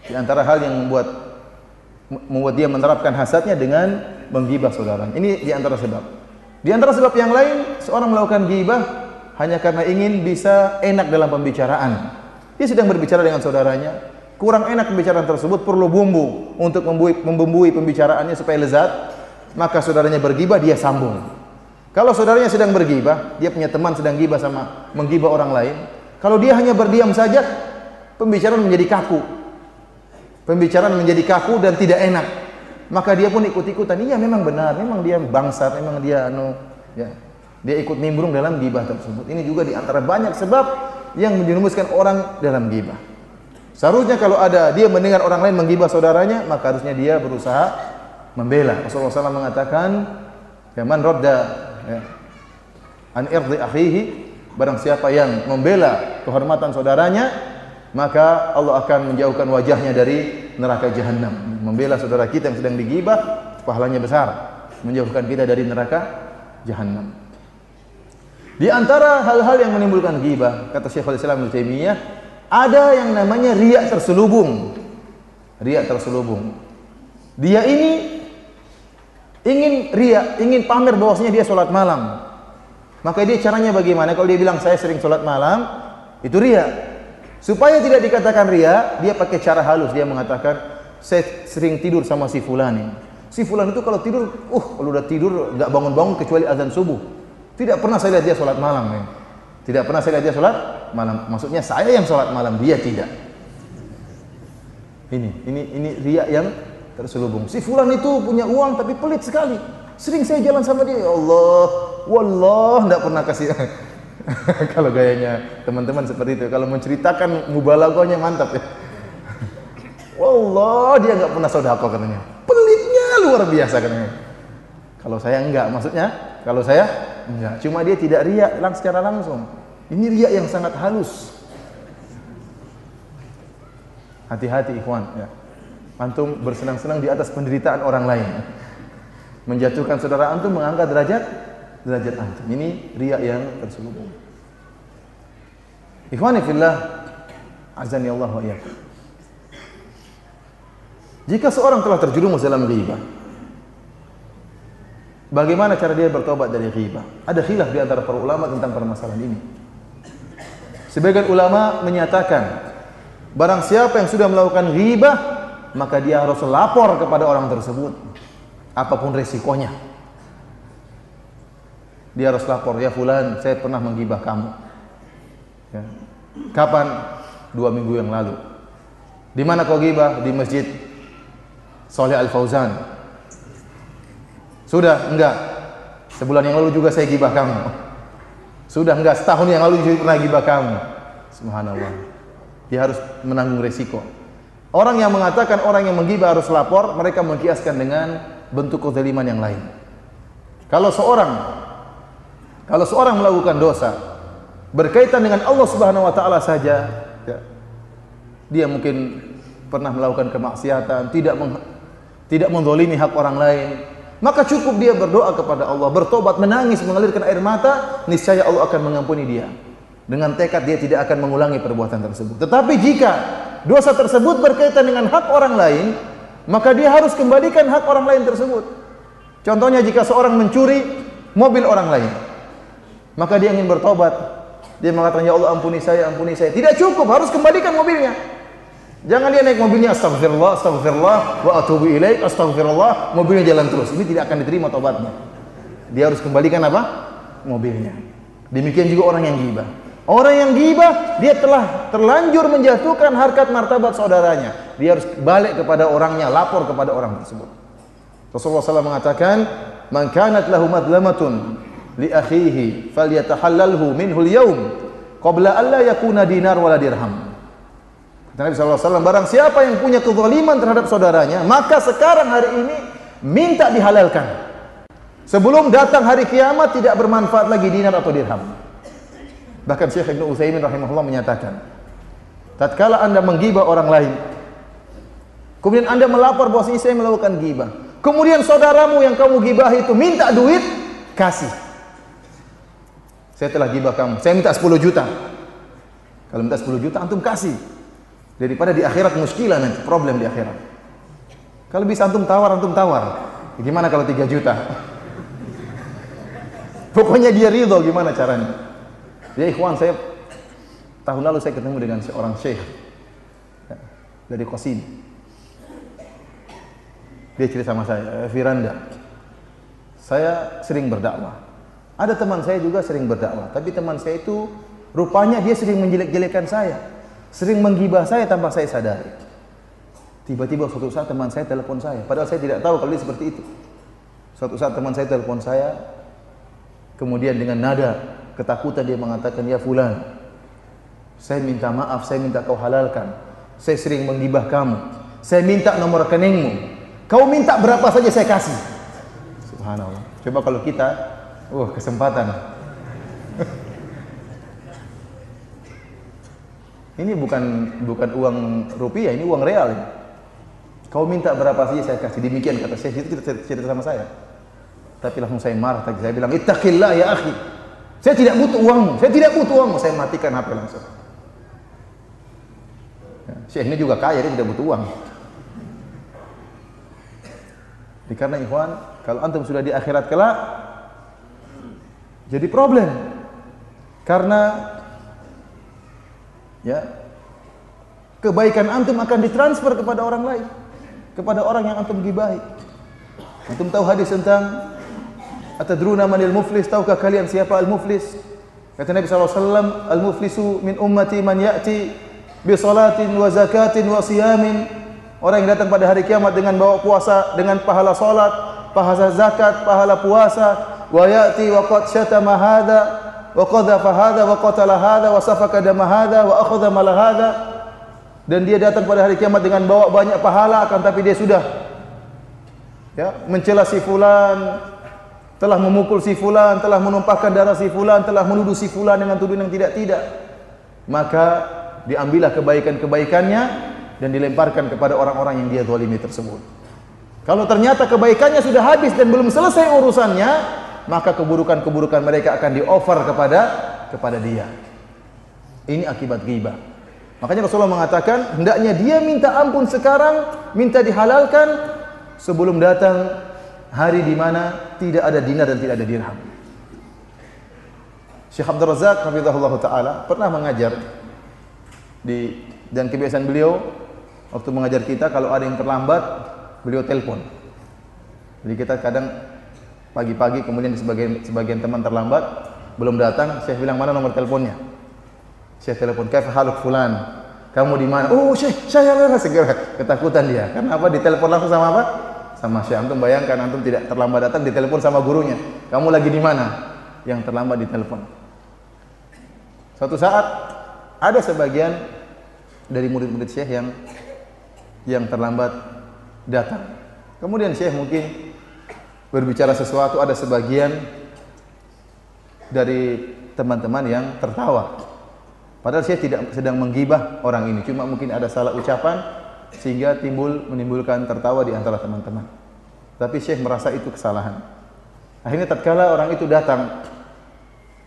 Di antara hal yang membuat dia menerapkan hasadnya dengan menggibah saudaranya. Ini di antara sebab. Di antara sebab yang lain, seorang melakukan ghibah hanya karena ingin bisa enak dalam pembicaraan. Dia sedang berbicara dengan saudaranya, kurang enak pembicaraan tersebut, perlu bumbu untuk membumbui pembicaraannya supaya lezat, maka saudaranya bergibah, dia sambung. Kalau saudaranya sedang bergibah, dia punya teman sedang gibah sama menggibah orang lain, kalau dia hanya berdiam saja, pembicaraan menjadi kaku. Pembicaraan menjadi kaku dan tidak enak. Maka dia pun ikut-ikutan. Iya memang benar, memang dia bangsat, memang dia dia ikut nimbrung dalam gibah tersebut. Ini juga di antara banyak sebab yang menjerumuskan orang dalam gibah. Seharusnya kalau ada dia mendengar orang lain menggibah saudaranya, maka harusnya dia berusaha membela. Rasulullah SAW mengatakan, "Ya man radda an irdi akhihi," barang siapa yang membela kehormatan saudaranya, maka Allah akan menjauhkan wajahnya dari neraka jahanam. Membela saudara kita yang sedang digibah, pahalanya besar, menjauhkan kita dari neraka jahanam. Di antara hal-hal yang menimbulkan ghibah, kata Syekhul Islam Ibnu Taimiyah, ada yang namanya riya terselubung. Riya terselubung. Dia ini ingin riya, ingin pamer bahwasanya dia sholat malam. Maka dia caranya bagaimana? Kalau dia bilang saya sering sholat malam, itu riya. Supaya tidak dikatakan riya, dia pakai cara halus. Dia mengatakan, saya sering tidur sama si fulan ini. Si fulan itu kalau tidur, kalau udah tidur nggak bangun-bangun kecuali azan subuh. Tidak pernah saya lihat dia sholat malam. Tidak pernah saya lihat dia sholat malam. Maksudnya saya yang sholat malam, dia tidak. Ini riya yang terselubung. Si fulan itu punya uang tapi pelit sekali. Sering saya jalan sama dia, ya Allah, wallah, enggak pernah kasih Kalau gayanya teman-teman seperti itu, kalau menceritakan mubalaghahnya mantap ya. Wallah, dia nggak pernah sedekah katanya. Pelitnya luar biasa katanya. Kalau saya enggak, maksudnya kalau saya enggak. Cuma dia tidak riya secara langsung. Ini riya yang sangat halus. Hati-hati ikhwan ya. Antum bersenang-senang di atas penderitaan orang lain. Menjatuhkan saudara antum, mengangkat derajat antum. Ini riya yang terselubung. Ikhwani fillah, azani Allah wa iyyakum. Jika seorang telah terjerumus dalam ghibah, bagaimana cara dia bertobat dari ghibah? Ada khilaf di antara para ulama tentang permasalahan ini. Sebagian ulama menyatakan, barang siapa yang sudah melakukan ghibah, maka dia harus lapor kepada orang tersebut, apapun resikonya. Dia harus lapor, ya fulan, saya pernah menggibah kamu. Ya. Kapan? 2 minggu yang lalu. Di mana kau gibah? Di masjid Shalih Al Fauzan. Sudah? Enggak. Sebulan yang lalu juga saya gibah kamu. Sudah? Enggak. Setahun yang lalu juga pernah gibah kamu. Subhanallah. Dia harus menanggung resiko. Orang yang mengatakan orang yang menggibah harus lapor, mereka mengkiaskan dengan bentuk kezaliman yang lain. Kalau seorang melakukan dosa berkaitan dengan Allah Subhanahu wa taala saja, ya, dia mungkin pernah melakukan kemaksiatan, tidak menzalimi hak orang lain, maka cukup dia berdoa kepada Allah, bertobat, menangis, mengalirkan air mata, niscaya Allah akan mengampuni dia. Dengan tekad dia tidak akan mengulangi perbuatan tersebut. Tetapi jika dosa tersebut berkaitan dengan hak orang lain, maka dia harus kembalikan hak orang lain tersebut. Contohnya jika seorang mencuri mobil orang lain, maka dia ingin bertobat. Dia mengatakan, ya Allah ampuni saya, ampuni saya. Tidak cukup, harus kembalikan mobilnya. Jangan dia naik mobilnya astagfirullah, astagfirullah, wa atubu ilaik, astagfirullah, mobilnya jalan terus. Ini tidak akan diterima tobatnya. Dia harus kembalikan apa? Mobilnya. Demikian juga orang yang ghibah. Orang yang ghibah, dia telah terlanjur menjatuhkan harkat martabat saudaranya. Dia harus balik kepada orangnya, lapor kepada orang tersebut. Rasulullah SAW mengatakan, "Man kanat lahu madlamatun li akhihi falyatahallalhu minhu al-yawm qabla an la yakuna dinar wala dirham." Kata Nabi SAW, barang siapa yang punya kezaliman terhadap saudaranya, maka sekarang hari ini minta dihalalkan. Sebelum datang hari kiamat tidak bermanfaat lagi dinar atau dirham. Bahkan Syekh Ibnu Utsaimin rahimahullah menyatakan, tatkala Anda menggibah orang lain, kemudian Anda melapor bahwa saya melakukan gibah, kemudian saudaramu yang kamu gibah itu minta duit, kasih. Saya telah gibah kamu, saya minta 10 juta. Kalau minta 10 juta antum kasih. Daripada di akhirat muskilah nanti, problem di akhirat. Kalau bisa antum tawar. Gimana kalau 3 juta? Pokoknya dia ridho, gimana caranya? Ya ikhwan, tahun lalu saya ketemu dengan seorang syekh dari Qasim. Dia cerita sama saya, Firanda, saya sering berdakwah. Ada teman saya juga sering berdakwah, tapi teman saya itu rupanya dia sering menjelek-jelekan saya, sering menggibah saya tanpa saya sadari. Tiba-tiba suatu saat teman saya telepon saya, padahal saya tidak tahu kalau dia seperti itu. Suatu saat teman saya telepon saya, kemudian dengan nada ketakutan dia mengatakan, ya fulan, saya minta maaf, saya minta kau halalkan. Saya sering menggibah kamu. Saya minta nomor rekeningmu. Kau minta berapa saja saya kasih. Subhanallah. Coba kalau kita, kesempatan. Ini bukan uang rupiah, ini uang real. Kau minta berapa saja saya kasih. Demikian kata saya, itu cerita sama saya. Tapi langsung saya marah, saya bilang, ittaqillah ya akhi. Saya tidak butuh uangmu, saya matikan HP langsung. Ya, Syekh ini juga kaya, dia tidak butuh uang. Karena ikhwan, kalau antum sudah di akhirat kelak, jadi problem. Karena ya, kebaikan antum akan ditransfer kepada orang lain, kepada orang yang antum gibahi. Antum tahu hadis tentang atadruna manil muflis, tahukah kalian siapa al-muflis? Kata Nabi SAW, al-muflisu min ummati man ya'ti bi salatin wa zakatin wa siyamin. Orang yang datang pada hari kiamat dengan bawa puasa, dengan pahala salat, pahala zakat, pahala puasa, wa ya'ti wa qad syatama hadza, wa qadhafa hadha wa qatala hadha wa safaka dama hadha wa akhadha mal hadha. Dan dia datang pada hari kiamat dengan bawa banyak pahala, akan tapi dia sudah mencela si fulan, telah memukul si fulan, telah menumpahkan darah si fulan, telah menuduh si fulan dengan tuduhan yang tidak-tidak. Maka diambillah kebaikan-kebaikannya dan dilemparkan kepada orang-orang yang dia zalimi tersebut. Kalau ternyata kebaikannya sudah habis dan belum selesai urusannya, maka keburukan-keburukan mereka akan di-offer kepada dia. Ini akibat ghibah. Makanya Rasulullah mengatakan, hendaknya dia minta ampun sekarang, minta dihalalkan sebelum datang hari di mana tidak ada dinar dan tidak ada dirham. Syekh Abdul Razak hafizahullah taala pernah mengajar dan kebiasaan beliau waktu mengajar kita, kalau ada yang terlambat beliau telepon. Jadi kita kadang pagi-pagi kemudian sebagian teman terlambat belum datang, Syekh bilang mana nomor teleponnya. Syekh telepon, "Kaifa haluk fulan?" Kamu di mana? "Oh, Syekh, saya segera." Ketakutan dia. Karena apa? Ditelepon langsung sama apa? Sama Syekh. Antum bayangkan, antum tidak terlambat datang, ditelepon sama gurunya. "Kamu lagi di mana?" Yang terlambat ditelepon. Suatu saat ada sebagian dari murid-murid Syekh yang terlambat datang. Kemudian Syekh mungkin berbicara sesuatu, ada sebagian dari teman-teman yang tertawa. Padahal Syekh tidak sedang menggibah orang ini, cuma mungkin ada salah ucapan sehingga menimbulkan tertawa di antara teman-teman. Tapi Syekh merasa itu kesalahan. Akhirnya tatkala orang itu datang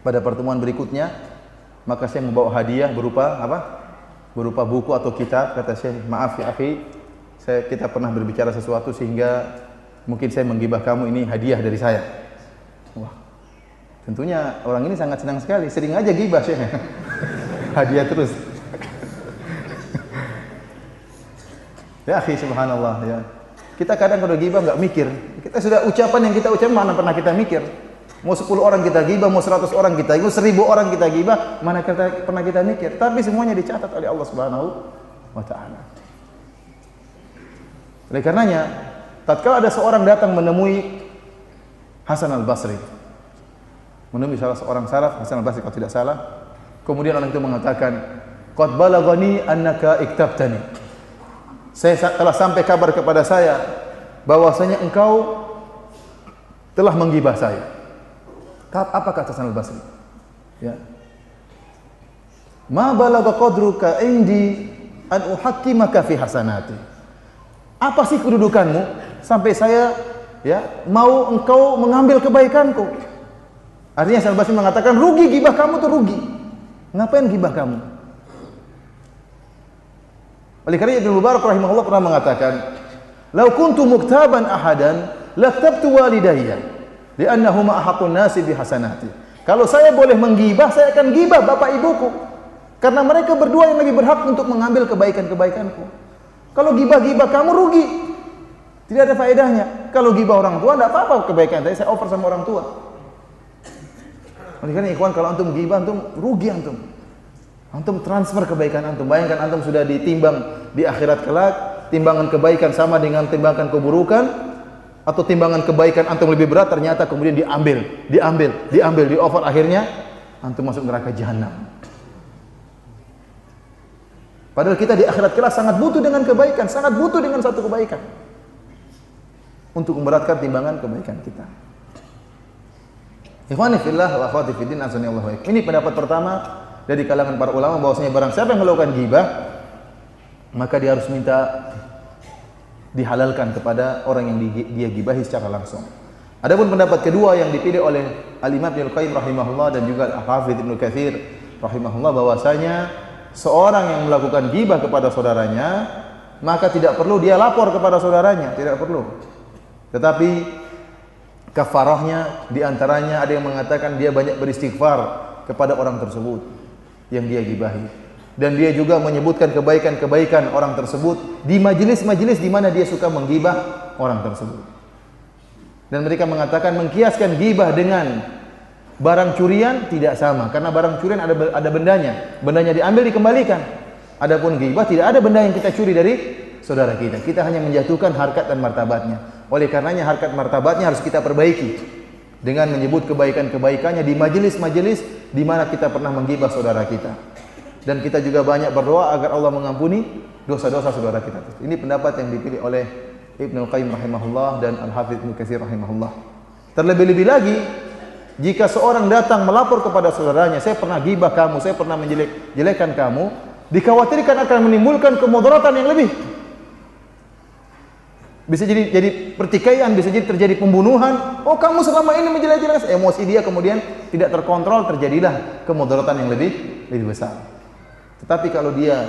pada pertemuan berikutnya, maka Syekh membawa hadiah berupa apa? Berupa buku atau kitab. Kata Syekh, "Maaf ya akhi, kita pernah berbicara sesuatu sehingga mungkin saya menggibah kamu, ini hadiah dari saya." Wah, tentunya orang ini sangat senang sekali, sering aja gibah Syekh. Hadiah terus. Ya akhi, subhanallah ya. Kita kadang kalau gibah enggak mikir. Kita sudah ucapan yang kita ucapkan, mana pernah kita mikir. Mau 10 orang kita gibah, mau 100 orang kita gibah, 1000 orang kita gibah, mana pernah kita mikir. Tapi semuanya dicatat oleh Allah Subhanahu wa taala. Oleh karenanya, tatkala ada seorang datang menemui Hasan al-Basri, menemui salah seorang salaf, Hasan al-Basri kalau tidak salah, kemudian orang itu mengatakan, "Qad balaghani annaka iktabtani." Saya telah sampai kabar kepada saya bahwasanya engkau telah menggibah saya. Apa kata Hasan al-Basri? Ya. "Ma balagha qadruka indi an uhakkimaka fi hasanati." Apa sih kedudukanmu sampai saya mau engkau mengambil kebaikanku? Artinya Hasan al-Basri mengatakan, rugi gibah kamu tuh rugi. Ngapain gibah kamu? Oleh karena Ibnu Mubarak rahimahullah pernah mengatakan, "Lau kuntu muktaban ahadan, laktabtu walidayya, li'annahuma ahaqqun nasi bihasanati." Kalau saya boleh menggibah, saya akan gibah bapak ibuku, karena mereka berdua yang lebih berhak untuk mengambil kebaikan-kebaikanku. Kalau gibah-gibah kamu rugi, tidak ada faedahnya. Kalau gibah orang tua, tidak apa-apa kebaikan saya offer sama orang tua. Oleh karena ikhwan, kalau antum gibah, antum rugi antum. Antum transfer kebaikan antum. Bayangkan antum sudah ditimbang di akhirat kelak, timbangan kebaikan sama dengan timbangan keburukan, atau timbangan kebaikan antum lebih berat, ternyata kemudian diambil, di offer, akhirnya antum masuk neraka jahanam. Padahal kita di akhirat kelak sangat butuh dengan kebaikan, sangat butuh dengan satu kebaikan untuk memberatkan timbangan kebaikan kita. Ikhwani fillah wa akhwati fiddin, azanillahu wa iyyakum. Ini pendapat pertama dari kalangan para ulama, bahwasanya barang siapa yang melakukan ghibah, maka dia harus minta dihalalkan kepada orang yang dia ghibahi secara langsung. Adapun pendapat kedua yang dipilih oleh Al-Imam Ibnu Qayyim rahimahullah dan juga Al-Hafidz Ibnu Katsir rahimahullah, bahwasanya seorang yang melakukan ghibah kepada saudaranya, maka tidak perlu dia lapor kepada saudaranya, tidak perlu. Tetapi kafarahnya diantaranya ada yang mengatakan dia banyak beristighfar kepada orang tersebut yang dia gibahi, dan dia juga menyebutkan kebaikan-kebaikan orang tersebut di majelis-majelis di mana dia suka menggibah orang tersebut. Dan mereka mengatakan mengkiaskan gibah dengan barang curian tidak sama, karena barang curian ada bendanya diambil dikembalikan. Adapun gibah tidak ada benda yang kita curi dari saudara kita. Kita hanya menjatuhkan harkat dan martabatnya. Oleh karenanya harkat martabatnya harus kita perbaiki dengan menyebut kebaikan-kebaikannya di majelis-majelis di mana kita pernah menggibah saudara kita. Dan kita juga banyak berdoa agar Allah mengampuni dosa-dosa saudara kita. Ini pendapat yang dipilih oleh Ibnu Qayyim rahimahullah dan Al-Hafidz Ibnu Katsir rahimahullah. Terlebih-lebih lagi, jika seorang datang melapor kepada saudaranya, saya pernah gibah kamu, saya pernah menjelek-jelekan kamu, dikhawatirkan akan menimbulkan kemudaratan yang lebih. Bisa jadi pertikaian, bisa jadi terjadi pembunuhan. Oh, kamu selama ini menjelek-jelekan, emosi dia kemudian tidak terkontrol, terjadilah kemudaratan yang lebih besar. Tetapi kalau dia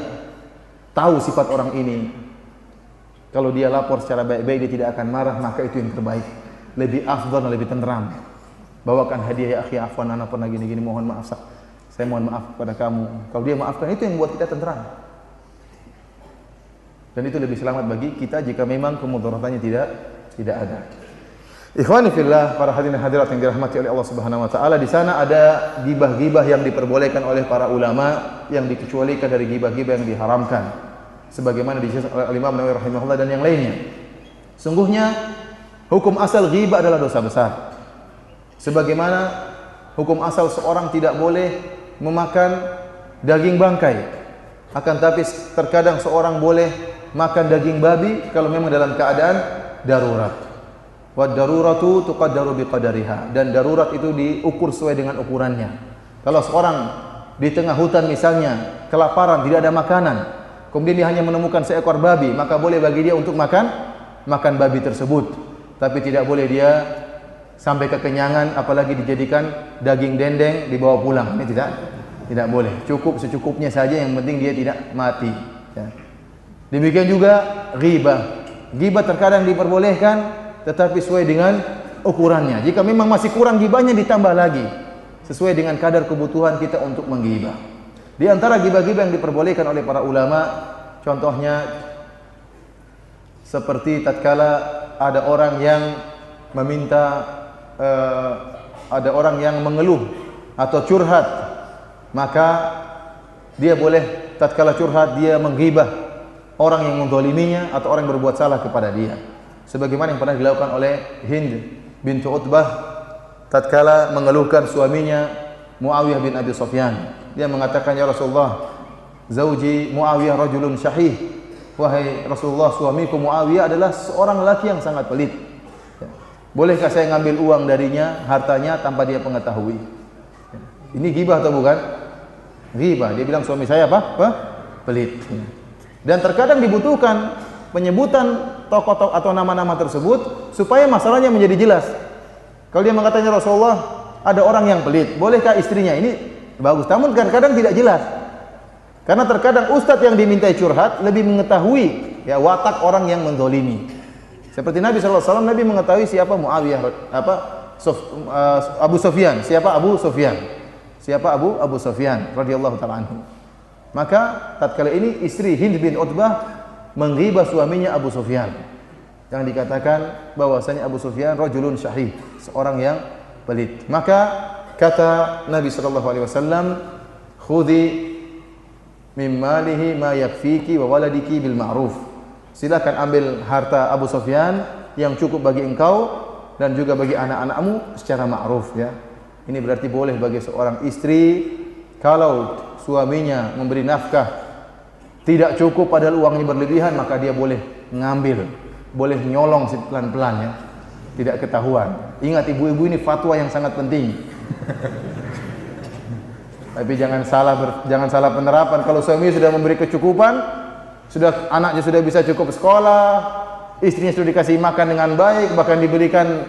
tahu sifat orang ini, kalau dia lapor secara baik-baik, dia tidak akan marah, maka itu yang terbaik. Lebih afdal dan lebih tenteram. Bawakan hadiah, ya akhi, afwan, ana pernah gini-gini, mohon maaf. Saya mohon maaf kepada kamu. Kalau dia maafkan, itu yang membuat kita tenteram. Dan itu lebih selamat bagi kita jika memang kemudaratannya tidak ada. Ikhwani fillah, para hadirin hadirat yang dirahmati oleh Allah Subhanahu wa taala, di sana ada gibah-gibah yang diperbolehkan oleh para ulama, yang dikecualikan dari gibah-gibah yang diharamkan. Sebagaimana disebut oleh Imam Nawawi rahimahullah dan yang lainnya. Sungguhnya hukum asal ghibah adalah dosa besar. Sebagaimana hukum asal seorang tidak boleh memakan daging bangkai. Akan tapi terkadang seorang boleh makan daging babi kalau memang dalam keadaan darurat. Wa daruratu tuqaddaru biqadariha, dan darurat itu diukur sesuai dengan ukurannya. Kalau seorang di tengah hutan misalnya kelaparan, tidak ada makanan, kemudian dia hanya menemukan seekor babi, maka boleh bagi dia untuk makan babi tersebut. Tapi tidak boleh dia sampai kekenyangan, apalagi dijadikan daging dendeng dibawa pulang. Ini tidak boleh. Cukup secukupnya saja, yang penting dia tidak mati. Ya. Demikian juga ghibah. Ghibah terkadang diperbolehkan, tetapi sesuai dengan ukurannya. Jika memang masih kurang ghibahnya, ditambah lagi sesuai dengan kadar kebutuhan kita untuk menggibah. Di antara ghibah-ghibah yang diperbolehkan oleh para ulama, contohnya seperti tatkala ada orang yang meminta, ada orang yang mengeluh atau curhat, maka dia boleh tatkala curhat dia menggibah orang yang menzaliminya atau orang yang berbuat salah kepada dia. Sebagaimana yang pernah dilakukan oleh Hind bintu Utbah tatkala mengeluhkan suaminya Muawiyah bin Abi Sufyan. Dia mengatakan, ya Rasulullah, zauji Muawiyah rajulun syahih. Wahai Rasulullah, suamiku Muawiyah adalah seorang lelaki yang sangat pelit. Bolehkah saya ngambil uang darinya, hartanya, tanpa dia mengetahui? Ini ghibah atau bukan? Ghibah. Dia bilang suami saya apa? Pelit. Dan terkadang dibutuhkan penyebutan tokoh-tokoh atau nama-nama tersebut supaya masalahnya menjadi jelas. Kalau dia mengatakan, Rasulullah, ada orang yang pelit, bolehkah istrinya? Ini bagus. Namun kadang-kadang tidak jelas. Karena terkadang ustadz yang dimintai curhat lebih mengetahui ya watak orang yang menzalimi. Seperti Nabi SAW, Nabi mengetahui siapa Muawiyah, Abu Sufyan, siapa Abu Sufyan radhiyallahu taala anhu. Maka tatkala ini istri Hind bin Utbah menggibah suaminya Abu Sufyan, yang dikatakan bahwasanya Abu Sufyan rajulun syahih, seorang yang pelit. Maka kata Nabi sallallahu alaihi wasallam, khudhi min malihi ma yakfiki wa waladiki bil ma'ruf. Silakan ambil harta Abu Sufyan yang cukup bagi engkau dan juga bagi anak-anakmu secara ma'ruf, ya. Ini berarti boleh bagi seorang istri kalau suaminya memberi nafkah tidak cukup padahal uangnya berlebihan, maka dia boleh ngambil, boleh nyolong pelan-pelan, ya. Tidak ketahuan. Ingat, ibu-ibu ini fatwa yang sangat penting. Tapi jangan salah penerapan. Kalau suami sudah memberi kecukupan, anaknya sudah bisa cukup sekolah, istrinya sudah dikasih makan dengan baik, bahkan diberikan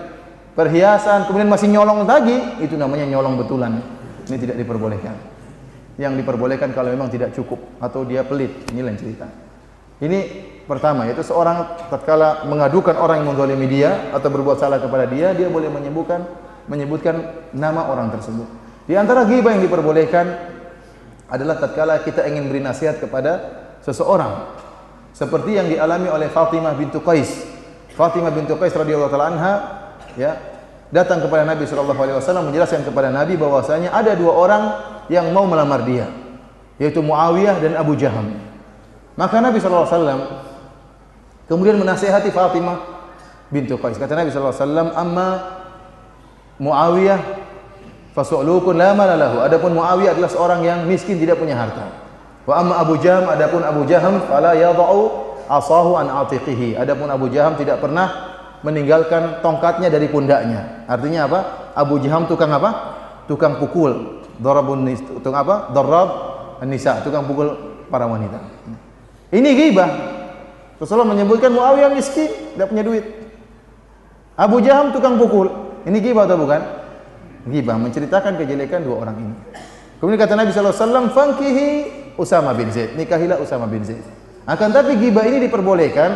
perhiasan, kemudian masih nyolong lagi, itu namanya nyolong betulan. Ini tidak diperbolehkan. Yang diperbolehkan kalau memang tidak cukup atau dia pelit. Ini lain cerita. Ini pertama, yaitu seorang tatkala mengadukan orang yang menzalimi dia atau berbuat salah kepada dia, dia boleh menyebutkan nama orang tersebut. Di antara ghibah yang diperbolehkan adalah tatkala kita ingin beri nasihat kepada seseorang, seperti yang dialami oleh Fatimah bintu Qais. Fatimah bintu Qais radhiyallahu taala anha, ya, datang kepada Nabi sallallahu alaihi wasallam menjelaskan kepada Nabi bahwasanya ada dua orang yang mau melamar dia, yaitu Muawiyah dan Abu Jaham. Maka Nabi sallallahu alaihi wasallam kemudian menasihati Fatimah bintu Qais. Kata Nabi sallallahu alaihi wasallam, "Amma Muawiyah Fasu'lukun la mala lahu. Adapun Muawiyah adalah seorang yang miskin tidak punya harta. Wa amma Abu Jaham, adapun Abu Jaham fala yadha'u asahu an atiqihi. Adapun Abu Jaham tidak pernah meninggalkan tongkatnya dari pundaknya. Artinya apa? Abu Jaham tukang apa? Tukang pukul. Tukang apa? Darab an-nisa, tukang pukul para wanita. Ini ghibah. Rasulullah menyebutkan Muawiyah miskin, tidak punya duit. Abu Jaham tukang pukul. Ini ghibah atau bukan? Ghibah, menceritakan kejelekan dua orang ini. Kemudian kata Nabi sallallahu alaihi wasallam, "Fankihi Usama bin Zaid." Nikahilah Usama bin Zaid. Akan tapi ghibah ini diperbolehkan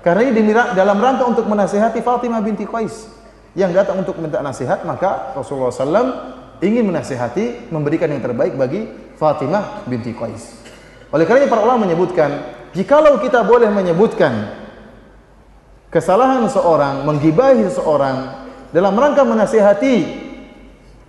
karena ini dalam rangka untuk menasihati Fatimah binti Qais yang datang untuk minta nasihat, maka Rasulullah SAW ingin menasihati, memberikan yang terbaik bagi Fatimah binti Qais. Oleh karena para ulama menyebutkan, jikalau kita boleh menyebutkan kesalahan seorang, menggibahi seseorang dalam rangka menasihati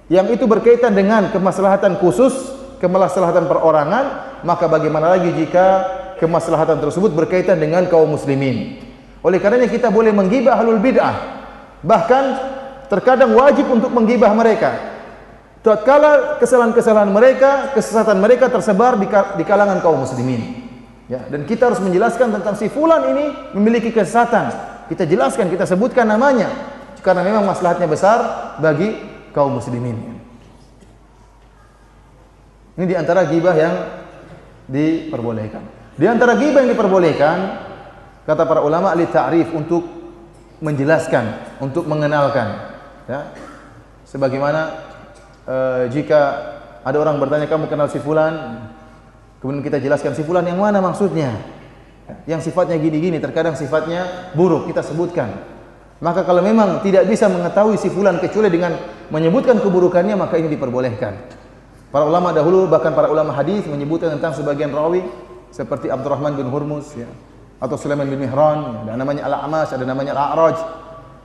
yang itu berkaitan dengan kemaslahatan khusus, kemaslahatan perorangan, maka bagaimana lagi jika kemaslahatan tersebut berkaitan dengan kaum muslimin. Oleh karenanya kita boleh menggibah ahlul bid'ah, bahkan terkadang wajib untuk menggibah mereka tatkala kesalahan-kesalahan mereka, kesesatan mereka tersebar di kalangan kaum muslimin. Ya, dan kita harus menjelaskan tentang si fulan ini memiliki kesesatan. Kita jelaskan, kita sebutkan namanya karena memang maslahatnya besar bagi kaum muslimin. Ini di antara ghibah yang diperbolehkan. Di antara ghibah yang diperbolehkan, kata para ulama, li ta'rif, untuk menjelaskan, untuk mengenalkan. Ya. Sebagaimana jika ada orang bertanya, kamu kenal si fulan? Kemudian kita jelaskan si fulan yang mana maksudnya. Yang sifatnya gini-gini, terkadang sifatnya buruk, kita sebutkan. Maka kalau memang tidak bisa mengetahui si fulan kecuali dengan menyebutkan keburukannya, maka ini diperbolehkan. Para ulama dahulu, bahkan para ulama hadis menyebutkan tentang sebagian rawi seperti Abdurrahman bin Hurmuz, ya, atau Sulaiman bin Mihran, ya, ada namanya Al-A'mash, ada namanya Al-A'raj.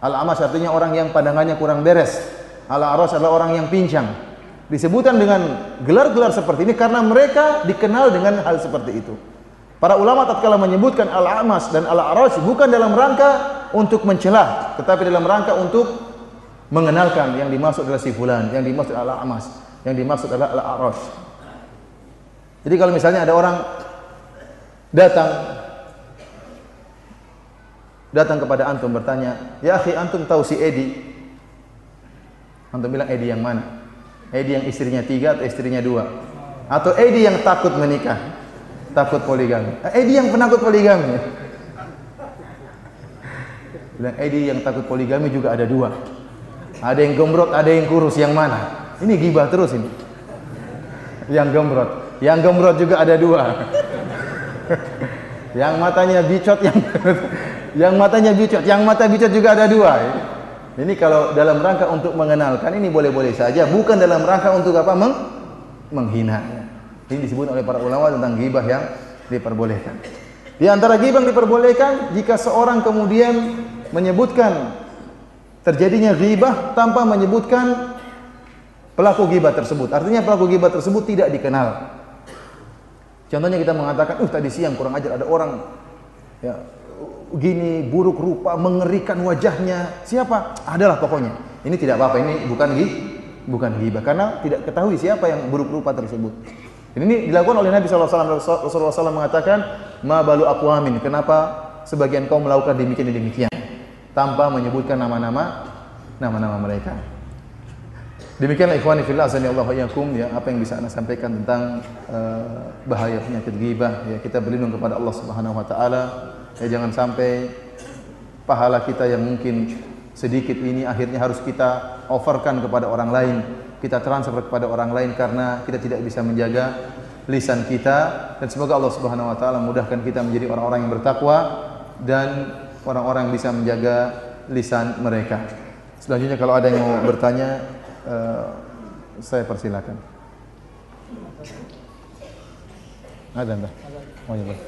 Al-A'mash artinya orang yang pandangannya kurang beres. Al-A'raj adalah orang yang pincang. Disebutkan dengan gelar-gelar seperti ini karena mereka dikenal dengan hal seperti itu. Para ulama tatkala menyebutkan Al-A'mash dan Al-A'raj bukan dalam rangka untuk mencela, tetapi dalam rangka untuk mengenalkan yang dimaksud adalah si fulan, yang dimaksud Al-A'mash, yang dimaksud adalah Al-A'raj. Jadi kalau misalnya ada orang datang kepada antum bertanya, "Ya akhi, antum tahu si Edi?" Antum bilang, "Edi yang mana? Edi yang istrinya 3 atau istrinya 2? Atau Edi yang takut menikah, takut poligami?" Edi yang penakut poligami. Bilang, "Edi yang takut poligami juga ada 2. Ada yang gembrot, ada yang kurus, yang mana?" Ini ghibah terus ini. Yang gembrot juga ada 2. Yang matanya bicot, yang matanya bicot, yang mata bicot juga ada 2. Ini kalau dalam rangka untuk mengenalkan, ini boleh-boleh saja, bukan dalam rangka untuk apa? Menghina. Ini disebut oleh para ulama tentang ghibah yang diperbolehkan. Di antara ghibah yang diperbolehkan jika seorang kemudian menyebutkan terjadinya ghibah tanpa menyebutkan pelaku ghibah tersebut. Artinya pelaku ghibah tersebut tidak dikenal. Contohnya kita mengatakan, tadi siang kurang ajar ada orang, ya, gini, buruk rupa, mengerikan wajahnya. Siapa? Adalah pokoknya. Ini tidak apa-apa, ini bukan ghibah karena tidak ketahui siapa yang buruk rupa tersebut. Ini dilakukan oleh Nabi SAW. Rasulullah SAW mengatakan, "Ma balu aqwamin." Kenapa sebagian kaum melakukan demikian dan demikian tanpa menyebutkan nama-nama mereka. Demikianlah ikhwani fillah, azanillahu wa iyyakum, ya, apa yang bisa Anda sampaikan tentang bahaya penyakit ghibah. Ya, kita berlindung kepada Allah Subhanahu wa taala. Ya, jangan sampai pahala kita yang mungkin sedikit ini akhirnya harus kita offerkan kepada orang lain, kita transfer kepada orang lain karena kita tidak bisa menjaga lisan kita. Dan semoga Allah Subhanahu wa taala mudahkan kita menjadi orang-orang yang bertakwa dan orang-orang yang bisa menjaga lisan mereka. Selanjutnya kalau ada yang mau bertanya, saya persilakan. Ada enggak? Oh iya.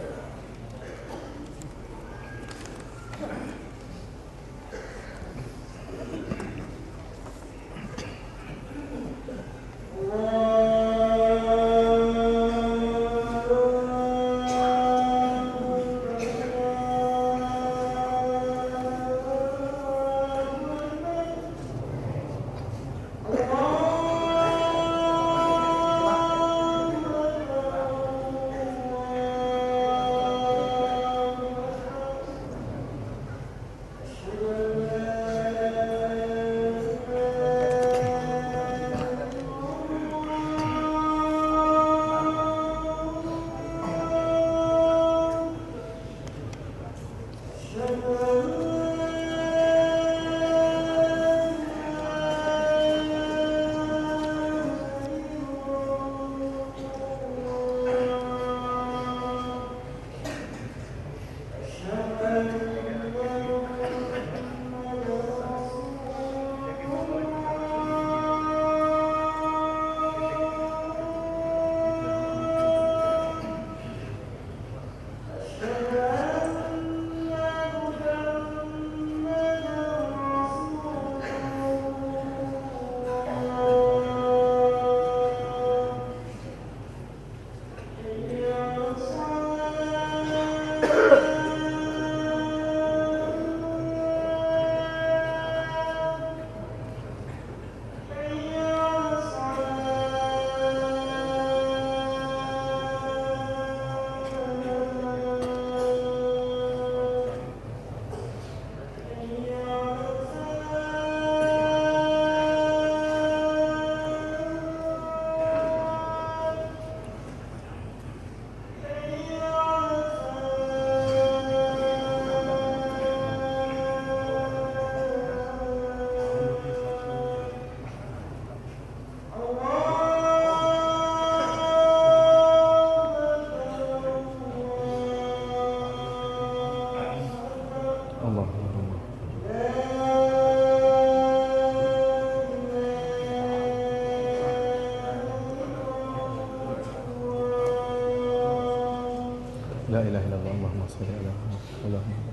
ilaha illallah, Allahumma shalli ala Muhammad. Allahumma.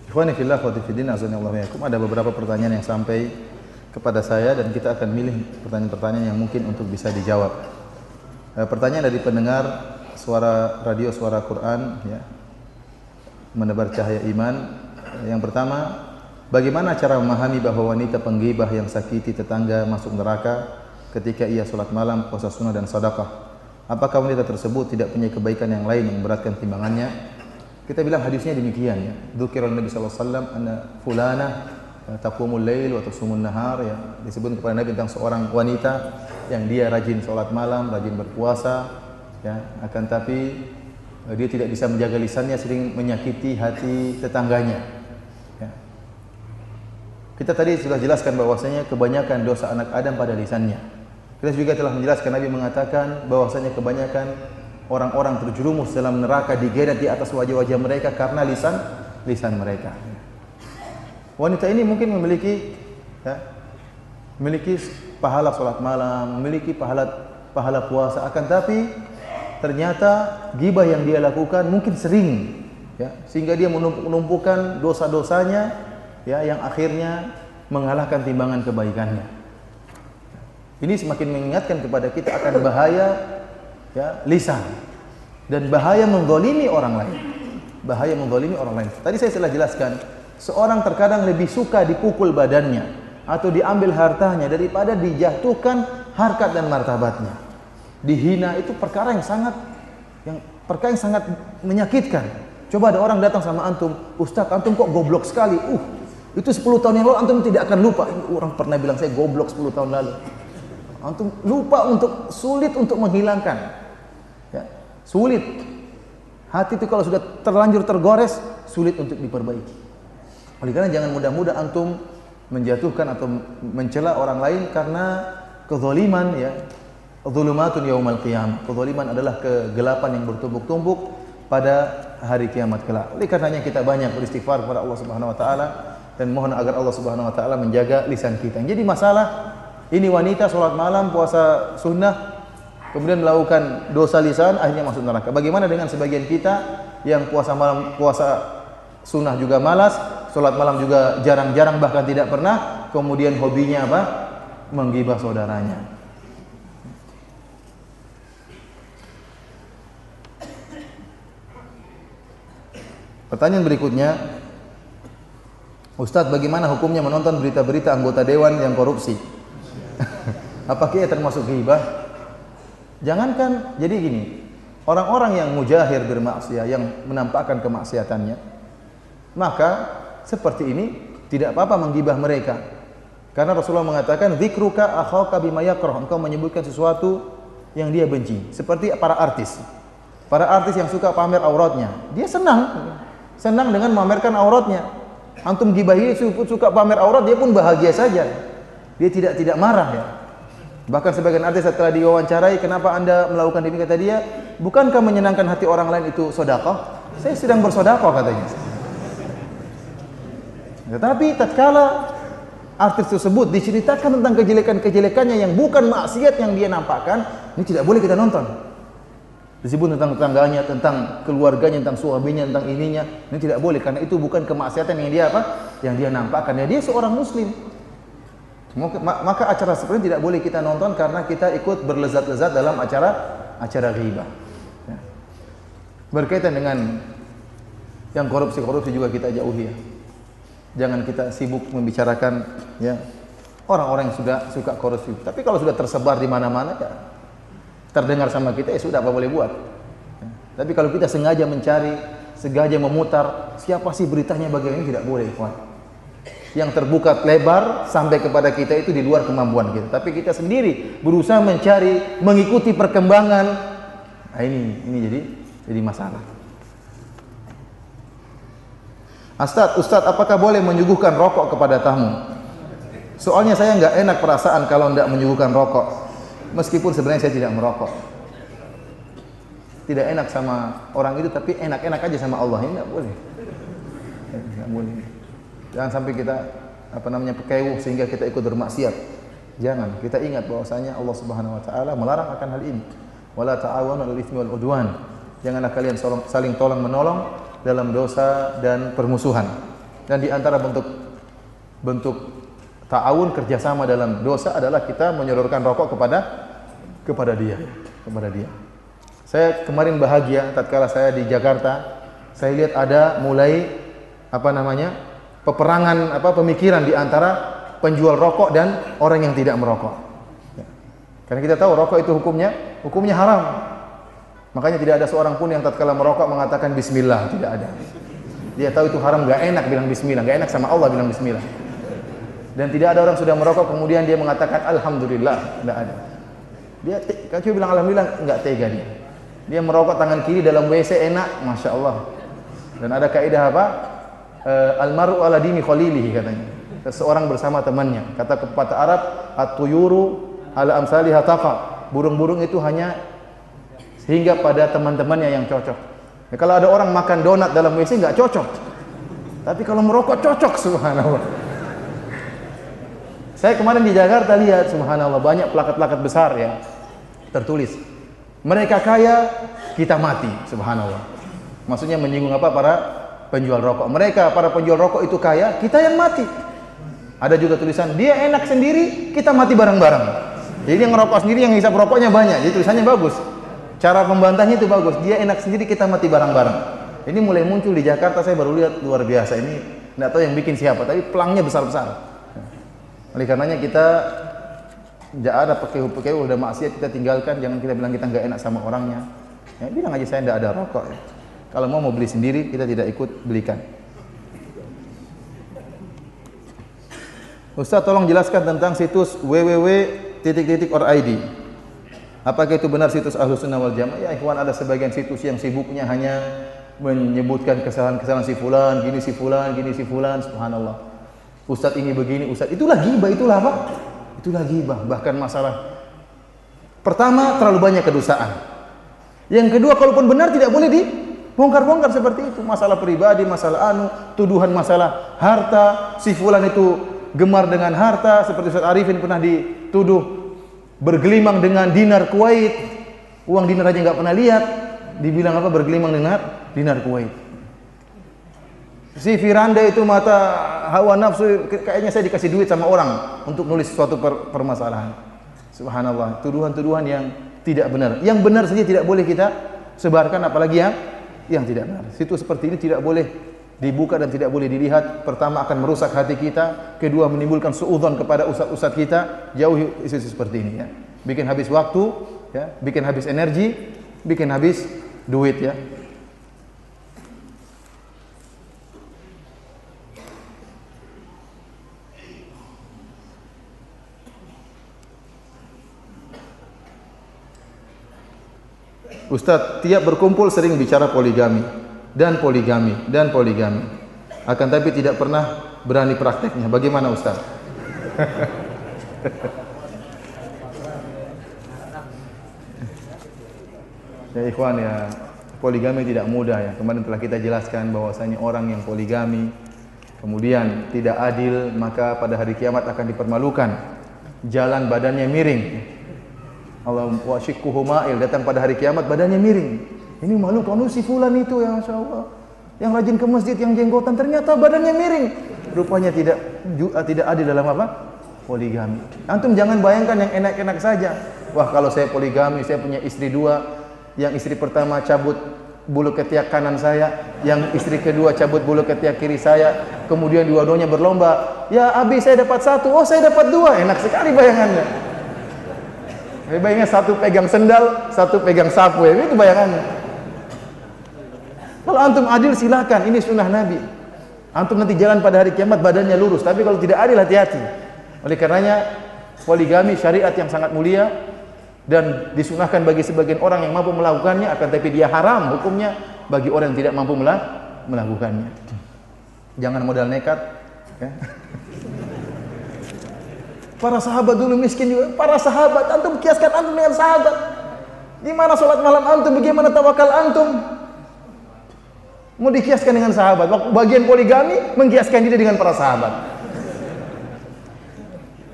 Ikhwani fillah wa fillah, azanillahu wa yakum. Ada beberapa pertanyaan yang sampai kepada saya dan kita akan milih pertanyaan-pertanyaan yang mungkin untuk bisa dijawab. Pertanyaan dari pendengar suara radio suara Quran ya, menebar cahaya iman. Yang pertama, bagaimana cara memahami bahwa wanita penggibah yang sakiti tetangga masuk neraka ketika ia salat malam, puasa sunnah dan sedekah? Apakah wanita tersebut tidak punya kebaikan yang lain yang memberatkan timbangannya? Kita bilang hadisnya demikian ya. Dzukira Nabi sallallahu alaihi wasallam anna fulana taqumul lail wa tusumun nahar ya. Disebut kepada Nabi tentang seorang wanita yang dia rajin salat malam, rajin berpuasa ya, akan tapi dia tidak bisa menjaga lisannya, sering menyakiti hati tetangganya. Ya. Kita tadi sudah jelaskan bahwasanya kebanyakan dosa anak Adam pada lisannya. Kita juga telah menjelaskan, Nabi mengatakan bahwasanya kebanyakan orang-orang terjerumus dalam neraka digeret di atas wajah-wajah mereka karena lisan mereka. Wanita ini mungkin memiliki pahala salat malam, memiliki pahala puasa, akan tapi ternyata gibah yang dia lakukan mungkin sering ya, sehingga dia menumpukan dosa-dosanya ya, yang akhirnya mengalahkan timbangan kebaikannya. Ini semakin mengingatkan kepada kita akan bahaya ya, lisan dan bahaya menzalimi orang lain. Bahaya menzalimi orang lain. Tadi saya telah jelaskan, seorang terkadang lebih suka dipukul badannya atau diambil hartanya daripada dijatuhkan harkat dan martabatnya. Dihina itu perkara yang sangat menyakitkan. Coba ada orang datang sama antum, "Ustaz, antum kok goblok sekali." Itu 10 tahun yang lalu antum tidak akan lupa. Orang pernah bilang saya goblok 10 tahun lalu. Antum lupa, sulit untuk menghilangkan. Ya, sulit. Hati itu kalau sudah terlanjur tergores, sulit untuk diperbaiki. Oleh karena jangan mudah-mudah antum menjatuhkan atau mencela orang lain karena kezaliman ya. Dzulumatun yaumal qiyamah. Kezaliman adalah kegelapan yang bertumpuk-tumpuk pada hari kiamat kelak. Oleh karenanya kita banyak beristighfar kepada Allah Subhanahu wa taala dan mohon agar Allah Subhanahu wa taala menjaga lisan kita. Jadi masalah ini wanita sholat malam, puasa sunnah, kemudian melakukan dosa lisan, akhirnya masuk neraka. Bagaimana dengan sebagian kita yang puasa malam, puasa sunnah juga malas, sholat malam juga jarang-jarang bahkan tidak pernah, kemudian hobinya apa? Menggibah saudaranya. Pertanyaan berikutnya, Ustadz, bagaimana hukumnya menonton berita-berita anggota dewan yang korupsi? Apakah ia termasuk ghibah? Jangankan, jadi gini, orang-orang yang mujahir bermaksiat, yang menampakkan kemaksiatannya, maka seperti ini tidak apa-apa menggibah mereka. Karena Rasulullah mengatakan, "Dzikruka akhaka bima yakrah." Engkau menyebutkan sesuatu yang dia benci. Seperti para artis. Para artis yang suka pamer auratnya, dia senang dengan memamerkan auratnya. Antum gibahi suka pamer aurat, dia pun bahagia saja. Dia tidak marah ya. Bahkan sebagian artis setelah diwawancarai, "Kenapa Anda melakukan ini?" kata dia, "Bukankah menyenangkan hati orang lain itu sedekah? Saya sedang bersedekah," katanya. Tetapi tatkala artis tersebut diceritakan tentang kejelekan-kejelekannya yang bukan maksiat yang dia nampakkan, ini tidak boleh kita nonton. Disebut tentang tetangganya, tentang keluarganya, tentang suaminya, tentang ininya, ini tidak boleh karena itu bukan kemaksiatan yang dia yang dia nampakkan. Ya, dia seorang muslim. Maka acara seperti ini tidak boleh kita nonton karena kita ikut berlezat-lezat dalam acara ghibah. Ya. Berkaitan dengan yang korupsi juga kita jauhi ya. Jangan kita sibuk membicarakan ya orang-orang yang suka korupsi. Tapi kalau sudah tersebar di mana-mana ya terdengar sama kita, ya sudah, apa boleh buat. Ya. Tapi kalau kita sengaja mencari, sengaja memutar, siapa sih beritanya bagaimana, tidak boleh, kawan. Yang terbuka lebar sampai kepada kita itu di luar kemampuan kita. Tapi kita sendiri berusaha mencari, mengikuti perkembangan. Nah, ini jadi masalah. Ustadz, apakah boleh menyuguhkan rokok kepada tamu? Soalnya saya nggak enak perasaan kalau nggak menyuguhkan rokok. Meskipun sebenarnya saya tidak merokok. Tidak enak sama orang itu, tapi enak-enak aja sama Allah. Ini nggak boleh. Nggak boleh. Jangan sampai kita pekewuh sehingga kita ikut bermaksiat. Jangan. Kita ingat bahwasanya Allah Subhanahu wa taala melarang akan hal ini. Wala ta'awanu 'alal itsmi wal 'udwan. Janganlah kalian saling tolong menolong dalam dosa dan permusuhan. Dan di antara bentuk ta'awun, kerjasama dalam dosa adalah kita menyodorkan rokok kepada dia. Saya kemarin bahagia tatkala saya di Jakarta, saya lihat ada mulai pemikiran di antara penjual rokok dan orang yang tidak merokok. Karena kita tahu rokok itu hukumnya haram. Makanya tidak ada seorang pun yang tatkala merokok mengatakan bismillah, tidak ada. Dia tahu itu haram, enggak enak bilang bismillah, enggak enak sama Allah bilang bismillah. Dan tidak ada orang sudah merokok kemudian dia mengatakan alhamdulillah, tidak ada. Dia kalau bilang alhamdulillah enggak tega dia. Dia merokok tangan kiri dalam WC enak, masya Allah. Dan ada kaidah apa? Almaru ala dini khalilihi katanya. Seseorang bersama temannya. Kata pepatah Arab, at-tuyuru ala amsaliha taqa. Burung-burung itu hanya sehingga pada teman-temannya yang cocok. Ya, kalau ada orang makan donat dalam WC enggak cocok. Tapi kalau merokok cocok, subhanallah. Saya kemarin di Jakarta lihat, subhanallah, banyak plakat-plakat besar ya tertulis, mereka kaya, kita mati, subhanallah. Maksudnya menyinggung apa? Para penjual rokok. Mereka, para penjual rokok itu kaya, kita yang mati. Ada juga tulisan, dia enak sendiri, kita mati bareng-bareng. Jadi yang ngerokok sendiri, yang hisap rokoknya banyak. Jadi tulisannya bagus. Cara pembantahnya itu bagus. Dia enak sendiri, kita mati bareng-bareng. Ini mulai muncul di Jakarta, saya baru lihat, luar biasa. Ini tidak tahu yang bikin siapa, tapi pelangnya besar-besar. Oleh karenanya kita tidak ada pakai udah maksiat kita tinggalkan, jangan kita bilang kita nggak enak sama orangnya. Ya, bilang aja saya tidak ada rokok. Ya. Kalau mau beli sendiri kita tidak ikut belikan. Ustaz tolong jelaskan tentang situs www.org. Apakah itu benar situs Ahlus Sunnah wal Jamaah? Ya ikhwan, ada sebagian situs yang sibuknya hanya menyebutkan kesalahan-kesalahan si fulan, gini si fulan, subhanallah. Ustaz ini begini, Ustaz itulah ghibah, itulah apa? Itulah ghibah. Bahkan masalah pertama terlalu banyak kedustaan. Yang kedua, kalaupun benar tidak boleh dibongkar-bongkar seperti itu. Masalah pribadi, masalah tuduhan masalah harta, si fulan itu gemar dengan harta, seperti Ustaz Arifin pernah dituduh bergelimang dengan dinar Kuwait. Uang dinar aja nggak pernah lihat, dibilang apa? Bergelimang dengan dinar Kuwait. Si Firanda itu mata hawa nafsu, kayaknya saya dikasih duit sama orang untuk nulis suatu permasalahan. Subhanallah, tuduhan-tuduhan yang tidak benar. Yang benar saja tidak boleh kita sebarkan, apalagi yang tidak benar. Situs seperti ini tidak boleh dibuka dan tidak boleh dilihat. Pertama akan merusak hati kita, kedua menimbulkan suudzon kepada ustaz-ustaz kita. Jauhi isu-isu seperti ini ya. Bikin habis waktu, ya, bikin habis energi, bikin habis duit ya. Ustaz, tiap berkumpul sering bicara poligami. Akan tapi tidak pernah berani prakteknya. Bagaimana Ustaz? Ya ikhwan ya, poligami tidak mudah ya. Kemarin telah kita jelaskan bahwasanya orang yang poligami kemudian tidak adil, maka pada hari kiamat akan dipermalukan. Jalan badannya miring. Allah wa syikkuhu ma'il, datang pada hari kiamat badannya miring. Ini malu kalau si fulan itu ya Masya Allah, yang rajin ke masjid, yang jenggotan, ternyata badannya miring. Rupanya tidak adil dalam apa? Poligami. Antum jangan bayangkan yang enak-enak saja. Wah, kalau saya poligami, saya punya istri dua, yang istri pertama cabut bulu ketiak kanan saya, yang istri kedua cabut bulu ketiak kiri saya, kemudian dua-duanya berlomba. Ya Abi, saya dapat satu, oh saya dapat dua. Enak sekali bayangannya. Bayangnya satu pegang sendal, satu pegang sapu, ya itu bayangannya. Kalau antum adil silakan, ini sunnah Nabi. Antum nanti jalan pada hari kiamat badannya lurus, tapi kalau tidak adil hati-hati. Oleh karenanya poligami syariat yang sangat mulia dan disunahkan bagi sebagian orang yang mampu melakukannya, akan tapi dia haram hukumnya bagi orang yang tidak mampu melakukannya. Jangan modal nekat ya. Para sahabat dulu miskin juga. Para sahabat, antum kiaskan antum dengan sahabat. Gimana sholat malam antum, bagaimana tawakal antum? Mau dikiaskan dengan sahabat. Bagian poligami mengkiaskan diri dengan para sahabat.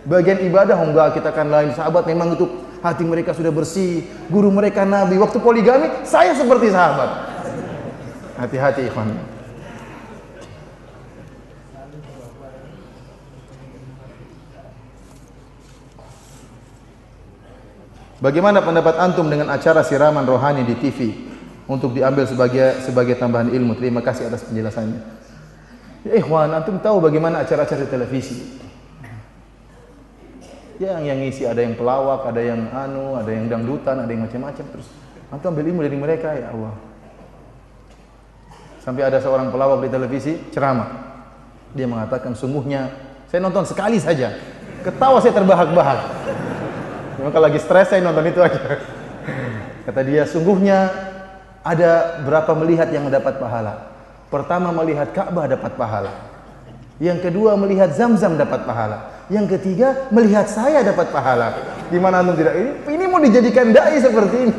Bagian ibadah enggak, kita kan lain. Sahabat memang itu hati mereka sudah bersih, guru mereka nabi. Waktu poligami, saya seperti sahabat. Hati-hati ikhwan. Bagaimana pendapat antum dengan acara siraman rohani di TV untuk diambil sebagai tambahan ilmu? Terima kasih atas penjelasannya. Ya ikhwan, antum tahu bagaimana acara-acara di televisi? Yang ngisi ada yang pelawak, ada yang ada yang dangdutan, ada yang macam-macam. Terus antum ambil ilmu dari mereka, ya Allah. Sampai ada seorang pelawak di televisi ceramah. Dia mengatakan, sungguhnya saya nonton sekali saja, ketawa saya terbahak-bahak. Maka lagi stres saya nonton itu aja. Kata dia, sungguhnya ada berapa melihat yang mendapat pahala. Pertama melihat Ka'bah dapat pahala. Yang kedua melihat Zamzam dapat pahala. Yang ketiga melihat saya dapat pahala. Di mana antum tidak ini mau dijadikan dai seperti ini.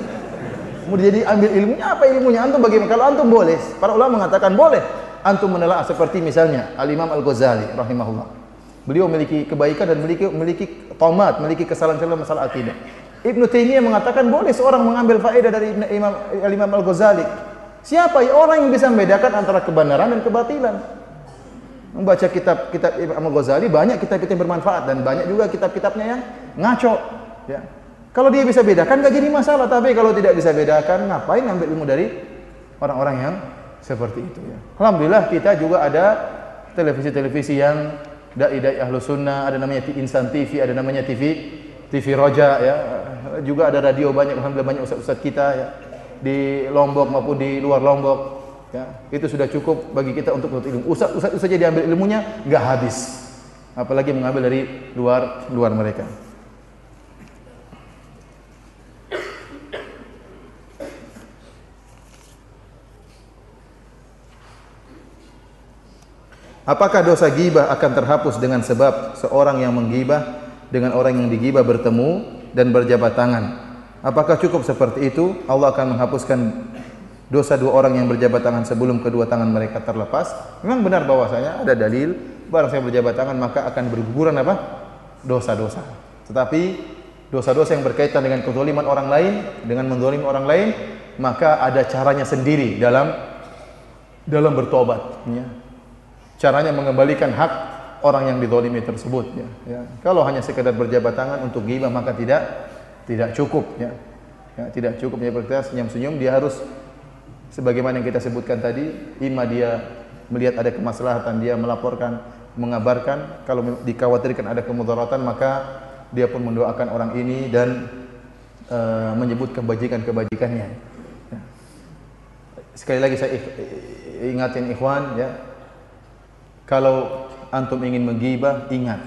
Mau dijadi ambil ilmunya, apa ilmunya? Antum bagaimana? Kalau antum boleh, para ulama mengatakan boleh antum menelaah seperti misalnya Al-Imam Al-Ghazali rahimahullah. Beliau memiliki kebaikan dan memiliki tomat, memiliki kesalahan-kesalahan masalah akidah. Ibnu Taimiyah mengatakan boleh seorang mengambil faedah dari Imam Al-Ghazali. Siapa orang yang bisa membedakan antara kebenaran dan kebatilan? Membaca kitab-kitab Imam Al-Ghazali, banyak kitab-kitab yang bermanfaat dan banyak juga kitab-kitabnya yang ngaco. Ya. Kalau dia bisa bedakan nggak jadi masalah. Tapi kalau tidak bisa bedakan, ngapain ambil ilmu dari orang-orang yang seperti itu? Ya. Alhamdulillah kita juga ada televisi-televisi yang dai-dai ahlu sunnah, ada namanya Insan TV, ada namanya TV Roja, ya. Juga ada radio banyak, alhamdulillah banyak ustaz-ustaz kita ya, di Lombok maupun di luar Lombok, ya. Itu sudah cukup bagi kita untuk menuntut ilmu. Ustaz saja diambil ilmunya nggak habis, apalagi mengambil dari luar mereka. Apakah dosa ghibah akan terhapus dengan sebab seorang yang menggibah dengan orang yang digibah bertemu dan berjabat tangan? Apakah cukup seperti itu? Allah akan menghapuskan dosa dua orang yang berjabat tangan sebelum kedua tangan mereka terlepas? Memang benar bahwasanya ada dalil barang saya berjabat tangan maka akan berguguran apa? Dosa-dosa. Tetapi dosa-dosa yang berkaitan dengan kezaliman orang lain, dengan menzalimi orang lain, maka ada caranya sendiri dalam bertobat, ya. Caranya mengembalikan hak orang yang dizalimi tersebut, ya. Kalau hanya sekedar berjabat tangan untuk ghibah maka tidak cukup, ya. Tidak cukup, ya. Kita senyum-senyum, dia harus sebagaimana yang kita sebutkan tadi, imma dia melihat ada kemaslahatan, dia melaporkan, mengabarkan. Kalau dikhawatirkan ada kemudaratan maka dia pun mendoakan orang ini dan menyebut kebajikan-kebajikannya. Ya. Sekali lagi saya ingatin ikhwan, ya. Kalau antum ingin menggibah, ingat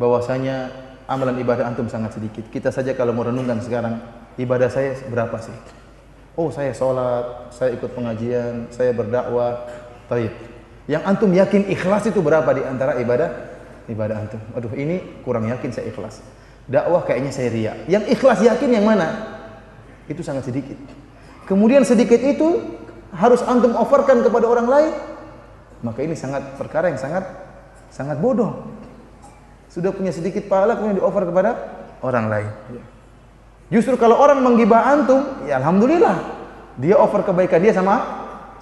bahwasanya amalan ibadah antum sangat sedikit. Kita saja kalau merenungkan sekarang, ibadah saya berapa sih? Oh, saya sholat, saya ikut pengajian, saya berdakwah. Taib. Yang antum yakin ikhlas itu berapa di antara ibadah antum? Aduh, ini kurang yakin saya ikhlas. Dakwah kayaknya saya ria. Yang ikhlas yakin yang mana? Itu sangat sedikit. Kemudian sedikit itu harus antum offerkan kepada orang lain. Maka ini perkara yang sangat bodoh. Sudah punya sedikit pahala kemudian di-offer kepada orang lain. Justru kalau orang menggibah antum, ya alhamdulillah. Dia offer kebaikan dia sama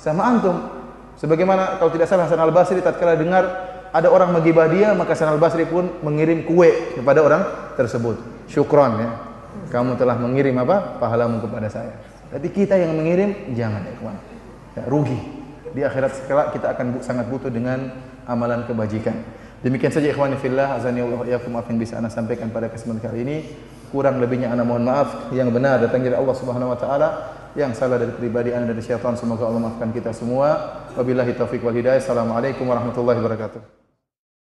antum. Sebagaimana kalau tidak salah Hasan Al-Basri tatkala dengar ada orang menggibah dia, maka Hasan Al-Basri pun mengirim kue kepada orang tersebut. Syukron, ya. Kamu telah mengirim pahalamu kepada saya. Tapi kita yang mengirim jangan, ya kawan. Ya, rugi. Di akhirat kelak kita akan sangat butuh dengan amalan kebajikan. Demikian saja ikhwani fillah, azani Allah wa iyyakum, apa yang bisa ana sampaikan pada kesempatan kali ini. Kurang lebihnya ana mohon maaf. Yang benar datang dari Allah Subhanahu wa taala, yang salah dari pribadi ana dari syaitan. Semoga Allah maafkan kita semua. Wabillahi taufiq wal hidayah. Assalamualaikum warahmatullahi wabarakatuh.